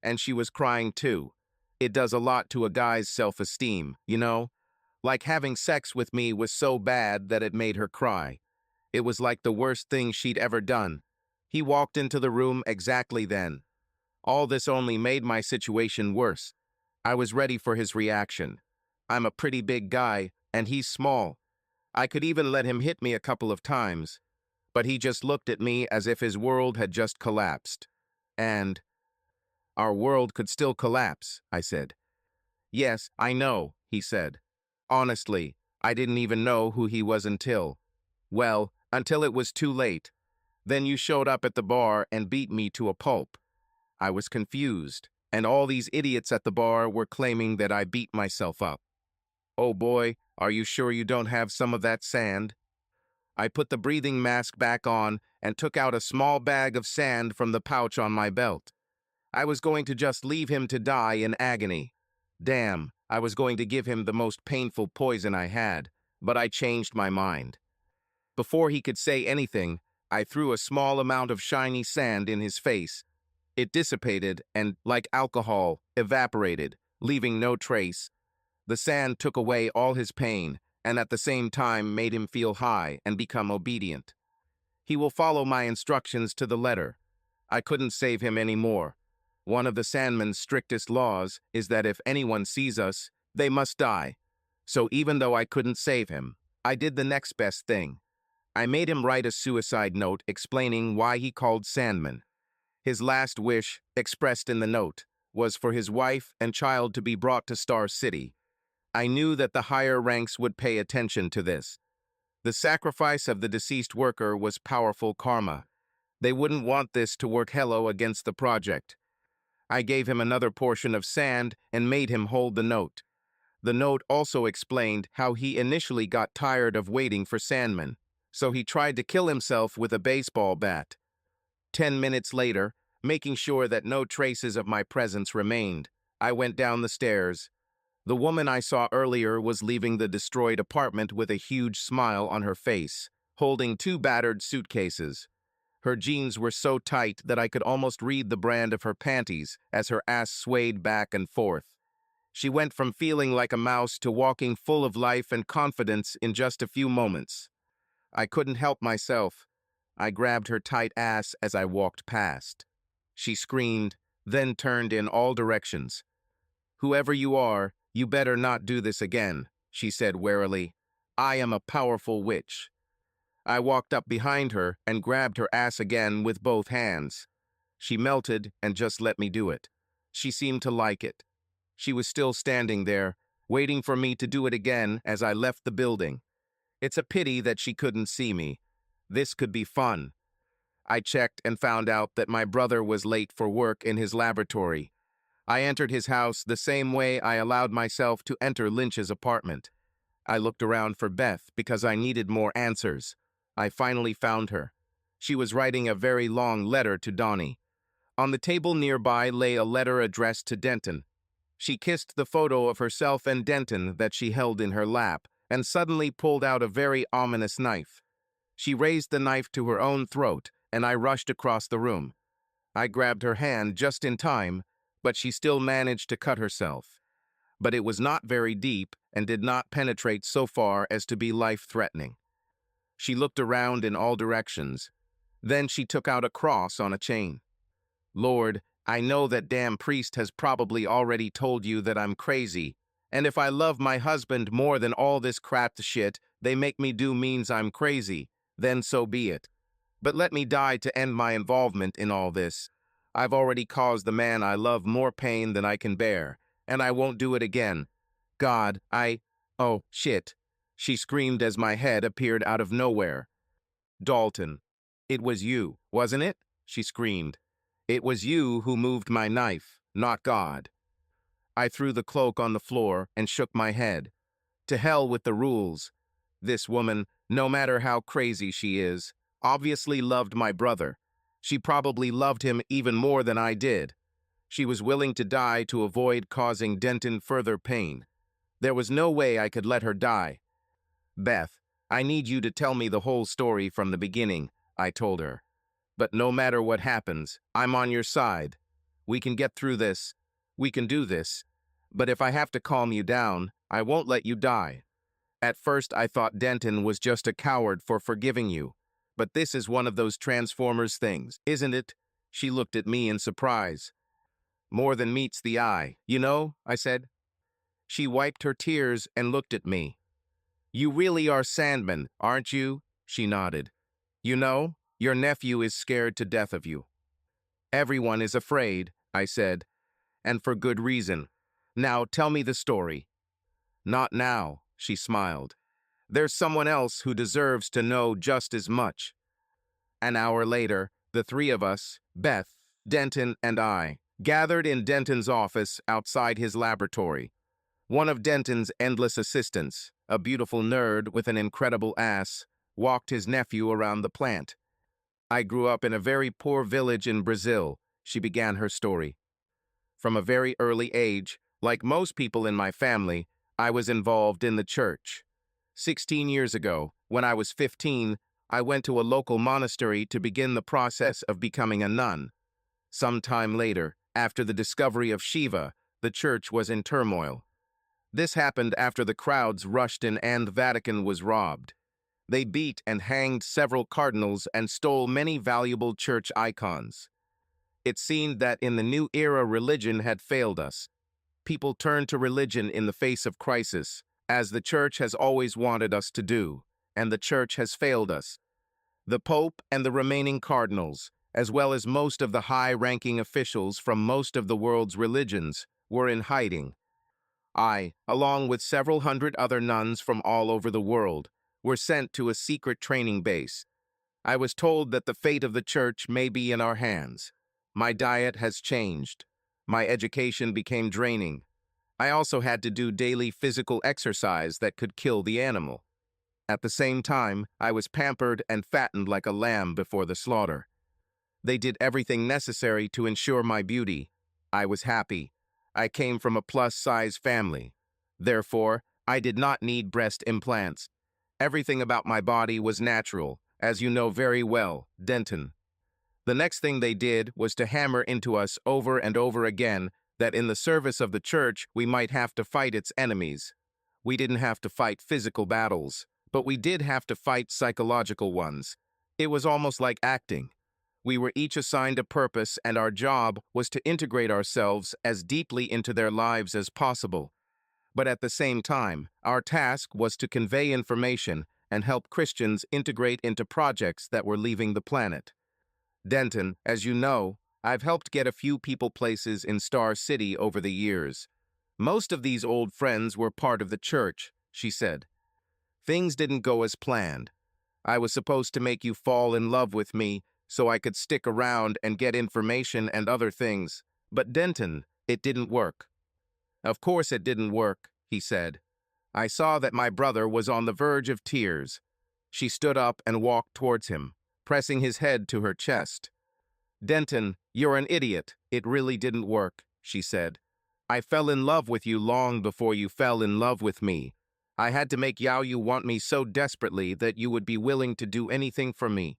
"And she was crying too. It does a lot to a guy's self-esteem, you know? Like having sex with me was so bad that it made her cry. It was like the worst thing she'd ever done." He walked into the room exactly then. All this only made my situation worse. I was ready for his reaction. I'm a pretty big guy, and he's small. I could even let him hit me a couple of times, but he just looked at me as if his world had just collapsed. And our world could still collapse, I said. Yes, I know, he said. Honestly, I didn't even know who he was until it was too late. Then you showed up at the bar and beat me to a pulp. I was confused, and all these idiots at the bar were claiming that I beat myself up. Oh boy, are you sure you don't have some of that sand? I put the breathing mask back on and took out a small bag of sand from the pouch on my belt. I was going to just leave him to die in agony. Damn, I was going to give him the most painful poison I had, but I changed my mind. Before he could say anything, I threw a small amount of shiny sand in his face. It dissipated and, like alcohol, evaporated, leaving no trace. The sand took away all his pain, and at the same time made him feel high and become obedient. He will follow my instructions to the letter. I couldn't save him anymore. One of the Sandmen's strictest laws is that if anyone sees us, they must die. So even though I couldn't save him, I did the next best thing. I made him write a suicide note explaining why he called Sandmen. His last wish, expressed in the note, was for his wife and child to be brought to Star City. I knew that the higher ranks would pay attention to this. The sacrifice of the deceased worker was powerful karma. They wouldn't want this to work hello against the project. I gave him another portion of sand and made him hold the note. The note also explained how he initially got tired of waiting for Sandman, so he tried to kill himself with a baseball bat. 10 minutes later, making sure that no traces of my presence remained, I went down the stairs. The woman I saw earlier was leaving the destroyed apartment with a huge smile on her face, holding 2 battered suitcases. Her jeans were so tight that I could almost read the brand of her panties as her ass swayed back and forth. She went from feeling like a mouse to walking full of life and confidence in just a few moments. I couldn't help myself. I grabbed her tight ass as I walked past. She screamed, then turned in all directions. "Whoever you are, you better not do this again," she said warily. "I am a powerful witch." I walked up behind her and grabbed her ass again with both hands. She melted and just let me do it. She seemed to like it. She was still standing there, waiting for me to do it again as I left the building. It's a pity that she couldn't see me. This could be fun. I checked and found out that my brother was late for work in his laboratory. I entered his house the same way I allowed myself to enter Lynch's apartment. I looked around for Beth because I needed more answers. I finally found her. She was writing a very long letter to Donnie. On the table nearby lay a letter addressed to Denton. She kissed the photo of herself and Denton that she held in her lap and suddenly pulled out a very ominous knife. She raised the knife to her own throat, and I rushed across the room. I grabbed her hand just in time, but she still managed to cut herself. But it was not very deep and did not penetrate so far as to be life-threatening. She looked around in all directions. Then she took out a cross on a chain. "Lord, I know that damn priest has probably already told you that I'm crazy, and if I love my husband more than all this crap shit they make me do means I'm crazy, then so be it. But let me die to end my involvement in all this. I've already caused the man I love more pain than I can bear, and I won't do it again. God, oh, shit," she screamed as my head appeared out of nowhere. "Dalton, it was you, wasn't it?" she screamed. "It was you who moved my knife, not God." I threw the cloak on the floor and shook my head. To hell with the rules. This woman, no matter how crazy she is, obviously loved my brother. She probably loved him even more than I did. She was willing to die to avoid causing Denton further pain. There was no way I could let her die. "Beth, I need you to tell me the whole story from the beginning," I told her. "But no matter what happens, I'm on your side. We can get through this. We can do this. But if I have to calm you down, I won't let you die. At first I thought Denton was just a coward for forgiving you. But this is one of those Transformers things, isn't it?" She looked at me in surprise. "More than meets the eye, you know," I said. She wiped her tears and looked at me. You really are Sandmen, aren't you? She nodded. You know, your nephew is scared to death of you. Everyone is afraid, I said, and for good reason. Now tell me the story. Not now, she smiled. There's someone else who deserves to know just as much. An hour later, the three of us, Beth, Denton, and I, gathered in Denton's office outside his laboratory. One of Denton's endless assistants, a beautiful nerd with an incredible ass, walked his nephew around the plant. I grew up in a very poor village in Brazil, she began her story. From a very early age, like most people in my family, I was involved in the church. 16 years ago, when I was 15, I went to a local monastery to begin the process of becoming a nun. Some time later, after the discovery of Shiva, the church was in turmoil. This happened after the crowds rushed in and the Vatican was robbed. They beat and hanged several cardinals and stole many valuable church icons. It seemed that in the new era religion had failed us. People turned to religion in the face of crisis, as the church has always wanted us to do, and the church has failed us. The Pope and the remaining cardinals, as well as most of the high-ranking officials from most of the world's religions, were in hiding. I, along with several hundred other nuns from all over the world, were sent to a secret training base. I was told that the fate of the church may be in our hands. My diet has changed. My education became draining. I also had to do daily physical exercise that could kill the animal. At the same time, I was pampered and fattened like a lamb before the slaughter. They did everything necessary to ensure my beauty. I was happy. I came from a plus-size family. Therefore, I did not need breast implants. Everything about my body was natural, as you know very well, Denton. The next thing they did was to hammer into us over and over again that in the service of the church we might have to fight its enemies. We didn't have to fight physical battles, but we did have to fight psychological ones. It was almost like acting. We were each assigned a purpose, and our job was to integrate ourselves as deeply into their lives as possible. But at the same time, our task was to convey information and help Christians integrate into projects that were leaving the planet. Denton, as you know, I've helped get a few people places in Star City over the years. Most of these old friends were part of the church, she said. Things didn't go as planned. I was supposed to make you fall in love with me so I could stick around and get information and other things. But Denton, it didn't work. Of course it didn't work, he said. I saw that my brother was on the verge of tears. She stood up and walked towards him, pressing his head to her chest. Denton, you're an idiot. It really didn't work, she said. I fell in love with you long before you fell in love with me. I had to make you want me so desperately that you would be willing to do anything for me.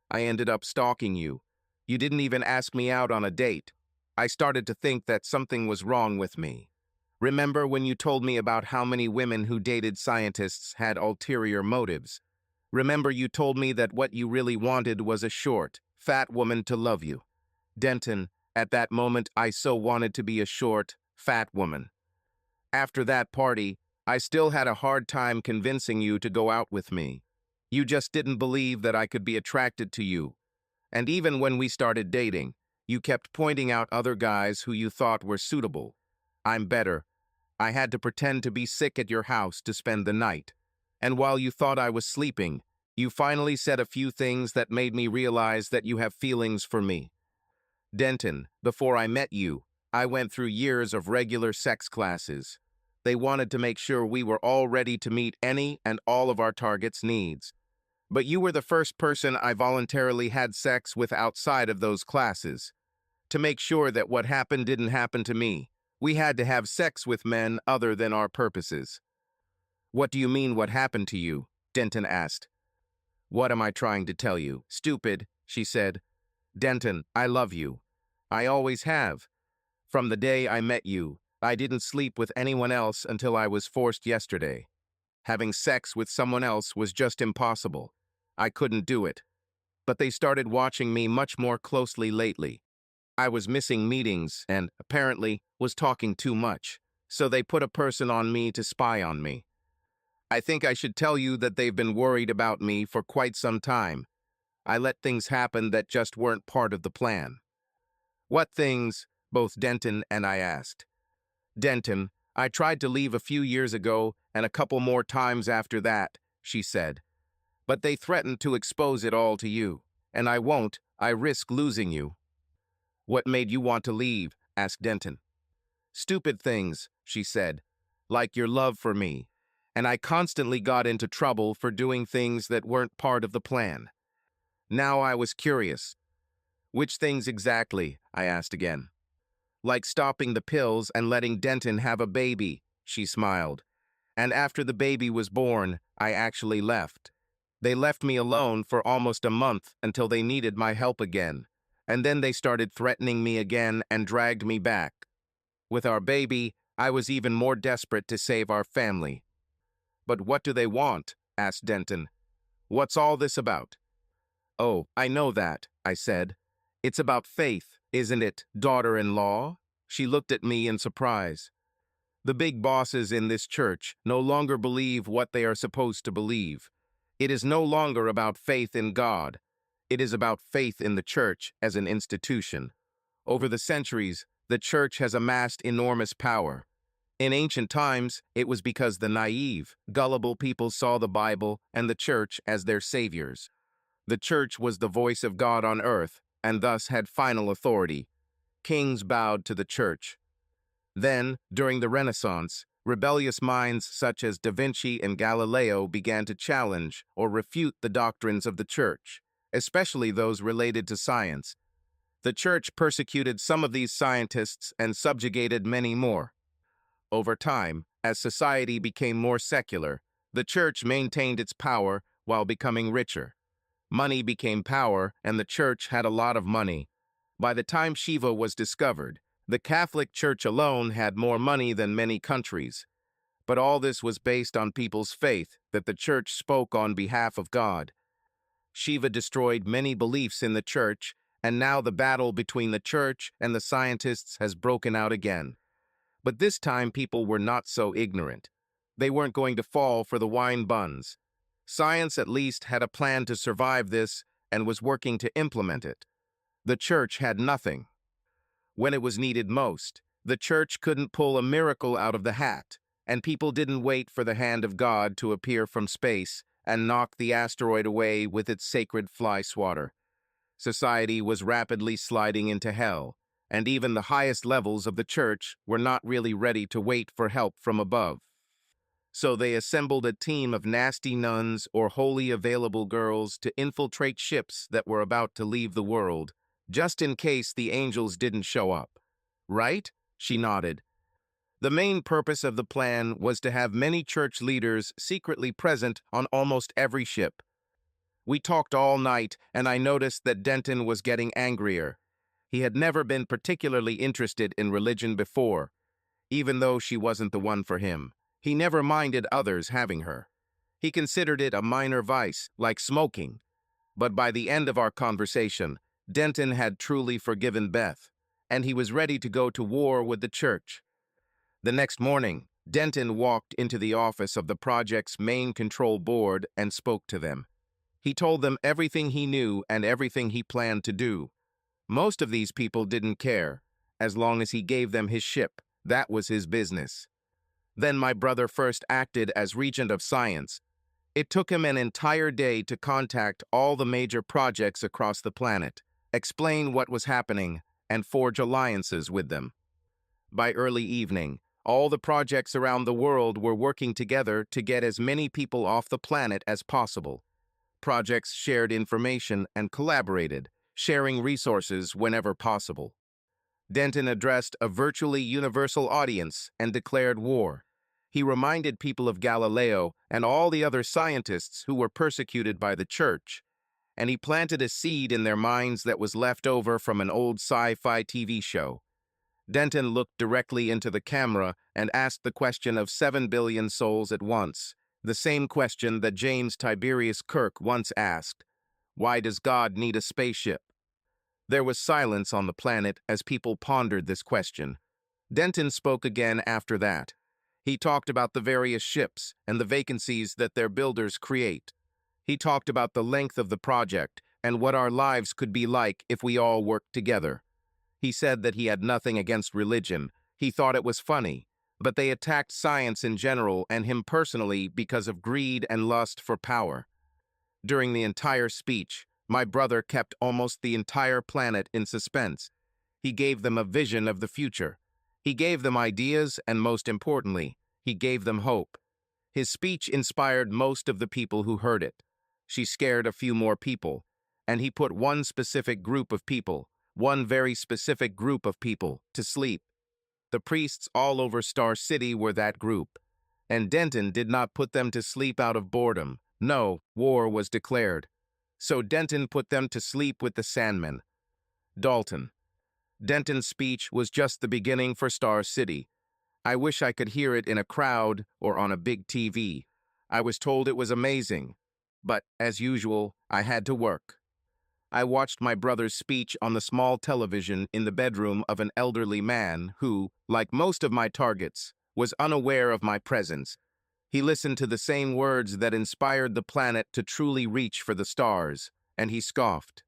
I ended up stalking you. You didn't even ask me out on a date. I started to think that something was wrong with me. Remember when you told me about how many women who dated scientists had ulterior motives? Remember you told me that what you really wanted was a short, fat woman to love you. Denton, at that moment I so wanted to be a short, fat woman. After that party, I still had a hard time convincing you to go out with me. You just didn't believe that I could be attracted to you. And even when we started dating, you kept pointing out other guys who you thought were suitable. I'm better. I had to pretend to be sick at your house to spend the night. And while you thought I was sleeping, you finally said a few things that made me realize that you have feelings for me. Denton, before I met you, I went through years of regular sex classes. They wanted to make sure we were all ready to meet any and all of our targets' needs. But you were the first person I voluntarily had sex with outside of those classes. To make sure that what happened didn't happen to me, we had to have sex with men other than our purposes. What do you mean what happened to you? Denton asked. What am I trying to tell you? Stupid, she said. Denton, I love you. I always have. From the day I met you, I didn't sleep with anyone else until I was forced yesterday. Having sex with someone else was just impossible. I couldn't do it. But they started watching me much more closely lately. I was missing meetings and, apparently, was talking too much. So they put a person on me to spy on me. I think I should tell you that they've been worried about me for quite some time. I let things happen that just weren't part of the plan. What things? Both Denton and I asked. Denton, I tried to leave a few years ago and a couple more times after that, she said. But they threatened to expose it all to you. And I won't. I risk losing you. What made you want to leave? Asked Denton. Stupid things, she said, like your love for me. And I constantly got into trouble for doing things that weren't part of the plan. Now I was curious. Which things exactly? I asked again. Like stopping the pills and letting Denton have a baby, she smiled. And after the baby was born, I actually left. They left me alone for almost a month until they needed my help again. And then they started threatening me again and dragged me back. With our baby, I was even more desperate to save our family. But what do they want? Asked Denton. What's all this about? Oh, I know that, I said. It's about faith, isn't it, daughter-in-law? She looked at me in surprise. The big bosses in this church no longer believe what they are supposed to believe. It is no longer about faith in God. It is about faith in the church as an institution. Over the centuries, the church has amassed enormous power. In ancient times, it was because the naive, gullible people saw the Bible and the church as their saviors. The church was the voice of God on earth, and thus had final authority. Kings bowed to the church. Then, during the Renaissance, rebellious minds such as Da Vinci and Galileo began to challenge or refute the doctrines of the church, especially those related to science. The church persecuted some of these scientists and subjugated many more. Over time, as society became more secular, the church maintained its power while becoming richer. Money became power, and the church had a lot of money. By the time Shiva was discovered, the Catholic Church alone had more money than many countries. But all this was based on people's faith that the church spoke on behalf of God. Shiva destroyed many beliefs in the church, and now the battle between the church and the scientists has broken out again. But this time people were not so ignorant. They weren't going to fall for the wine buns. Science at least had a plan to survive this and was working to implement it. The church had nothing. When it was needed most, the church couldn't pull a miracle out of the hat, and people didn't wait for the hand of God to appear from space and knock the asteroid away with its sacred fly swatter. Society was rapidly sliding into hell, and even the highest levels of the church were not really ready to wait for help from above. So they assembled a team of nasty nuns or wholly available girls to infiltrate ships that were about to leave the world, just in case the angels didn't show up. Right? She nodded. The main purpose of the plan was to have many church leaders secretly present on almost every ship. We talked all night, and I noticed that Denton was getting angrier. He had never been particularly interested in religion before, even though she wasn't the one for him. He never minded others having her. He considered it a minor vice, like smoking. But by the end of our conversation, Denton had truly forgiven Beth, and he was ready to go to war with the church. The next morning, Denton walked into the office of the project's main control board and spoke to them. He told them everything he knew and everything he planned to do. Most of these people didn't care. As long as he gave them his ship, that was his business. Then my brother first acted as regent of science. It took him an entire day to contact all the major projects across the planet, explain what was happening, and forge alliances with them. By early evening, all the projects around the world were working together to get as many people off the planet as possible. Projects shared information and collaborated, sharing resources whenever possible. Denton addressed a virtually universal audience and declared war. He reminded people of Galileo and all the other scientists who were persecuted by the church, and he planted a seed in their minds that was left over from an old sci-fi TV show. Denton looked directly into the camera and asked the question of 7 billion souls at once, the same question that James Tiberius Kirk once asked: why does God need a spaceship? There was silence on the planet as people pondered this question. Denton spoke again after that. He talked about the various ships and the vacancies that their builders create. He talked about the length of the project and what our lives could be like if we all worked together. He said that he had nothing against religion. He thought it was funny, but they attacked science in general and him personally because of greed and lust for power. During the entire speech, my brother kept almost the entire planet in suspense. He gave them a vision of the future. He gave them ideas, and most importantly, he gave them hope. His speech inspired most of the people who heard it. She scared a few more people, and he put one specific group of people, one very specific group of people, to sleep. The priests all over Star City were that group, and Denton did not put them to sleep out of boredom. No, war was declared. So Denton put them to sleep with the Sandmen. Dalton. Denton's speech was just the beginning for Star City. I wish I could hear it in a crowd or on a big TV. I was told it was amazing, but as usual, I had to work. I watched my brother's speech on the small television in the bedroom of an elderly man who, like most of my targets, was unaware of my presence. He listened to the same words that inspired the planet to truly reach for the stars, and he scoffed.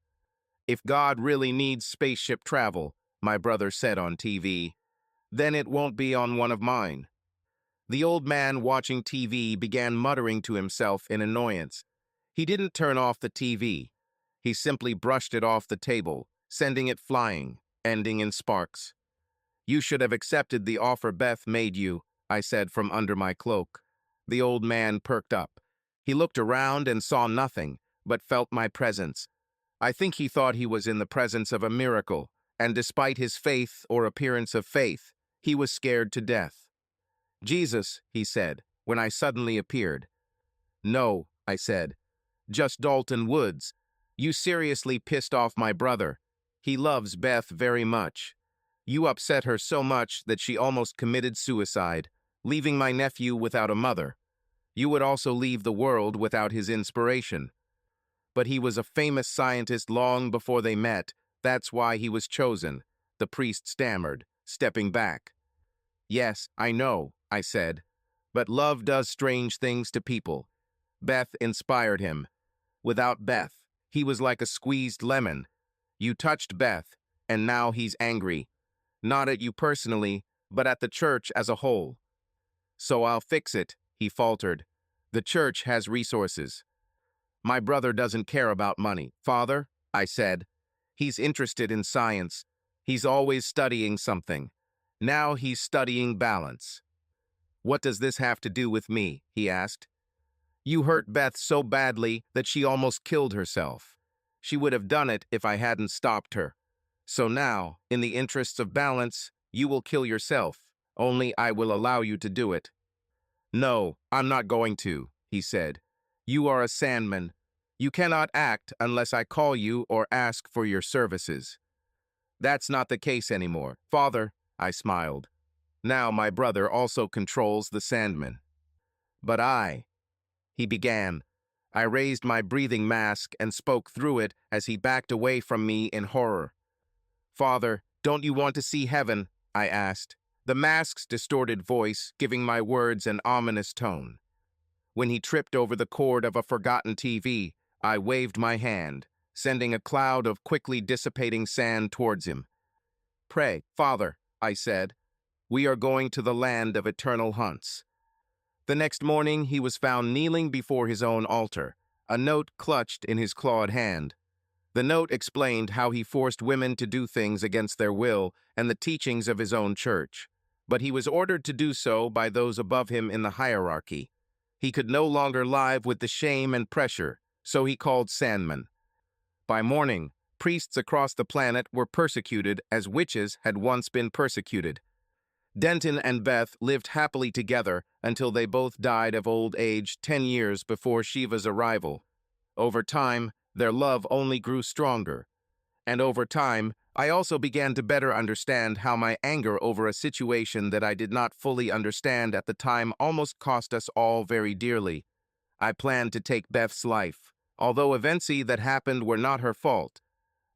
If God really needs spaceship travel, my brother said on TV, then it won't be on one of mine. The old man watching TV began muttering to himself in annoyance. He didn't turn off the TV. He simply brushed it off the table, sending it flying, ending in sparks. You should have accepted the offer Beth made you, I said from under my cloak. The old man perked up. He looked around and saw nothing, but felt my presence. I think he thought he was in the presence of a miracle, and despite his faith or appearance of faith, he was scared to death. Jesus, he said, when I suddenly appeared. No, I said, just Dalton Woods. You seriously pissed off my brother. He loves Beth very much. You upset her so much that she almost committed suicide, leaving my nephew without a mother. You would also leave the world without his inspiration. But he was a famous scientist long before they met. That's why he was chosen, the priest stammered, stepping back. Yes, I know, I said, but love does strange things to people. Beth inspired him. Without Beth, he was like a squeezed lemon. You touched Beth, and now he's angry. Not at you personally, but at the church as a whole. So I'll fix it, he faltered. The church has resources. My brother doesn't care about money. Father, I said, he's interested in science. He's always studying something. Now he's studying balance. What does this have to do with me? He asked. You hurt Beth so badly that she almost killed herself. She would have done it if I hadn't stopped her. So now, in the interests of balance, you will kill yourself. Only I will allow you to do it. No, I'm not going to, he said. You are a Sandman. You cannot act unless I call you or ask for your services. That's not the case anymore. Father, I smiled. Now my brother also controls the Sandman. But he began. I raised my breathing mask and spoke through it as he backed away from me in horror. Father, don't you want to see heaven? I asked, the mask's distorted voice giving my words an ominous tone. When he tripped over the cord of a forgotten TV, I waved my hand, sending a cloud of quickly dissipating sand towards him. Pray, Father, I said. We are going to the land of eternal hunts. The next morning, he was found kneeling before his own altar, a note clutched in his clawed hand. The note explained how he forced women to do things against their will and the teachings of his own church, but he was ordered to do so by those above him in the hierarchy. He could no longer live with the shame and pressure, so he called Sandmen. By morning, priests across the planet were persecuted as witches had once been persecuted. Denton and Beth lived happily together until they both died of old age 10 years before Shiva's arrival. Over time, their love only grew stronger. And over time, I also began to better understand how my anger over a situation that I did not fully understand at the time almost cost us all very dearly. I planned to take Beth's life. Although events that happened were not her fault,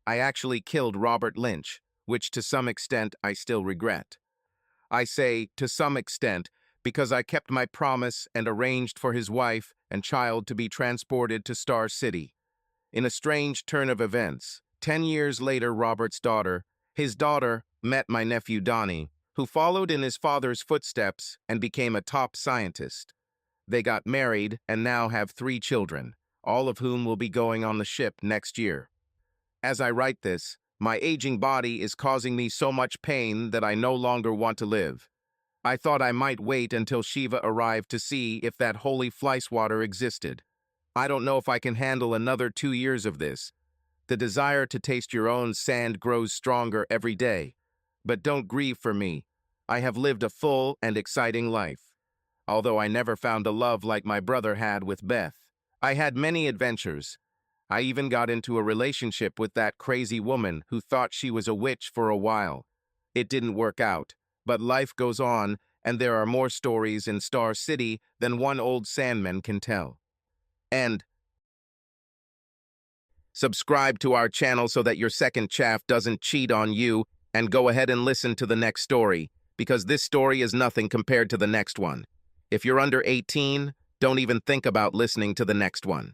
I actually killed Robert Lynch, which to some extent I still regret. I say to some extent because I kept my promise and arranged for his wife and child to be transported to Star City. In a strange turn of events, 10 years later, his daughter, met my nephew Donnie, who followed in his father's footsteps and became a top scientist. They got married and now have 3 children, all of whom will be going on the ship next year. As I write this, my aging body is causing me so much pain that I no longer want to live. I thought I might wait until Shiva arrived to see if that holy fleishwater existed. I don't know if I can handle another 2 years of this. The desire to taste your own sand grows stronger every day. But don't grieve for me. I have lived a full and exciting life. Although I never found a love like my brother had with Beth. I had many adventures. I even got into a relationship with that crazy woman who thought she was a witch for a while. It didn't work out, but life goes on, and there are more stories in Star City than one old Sandman can tell. And subscribe to our channel so that your second chaff doesn't cheat on you, and go ahead and listen to the next story, because this story is nothing compared to the next one. If you're under 18, don't even think about listening to the next one.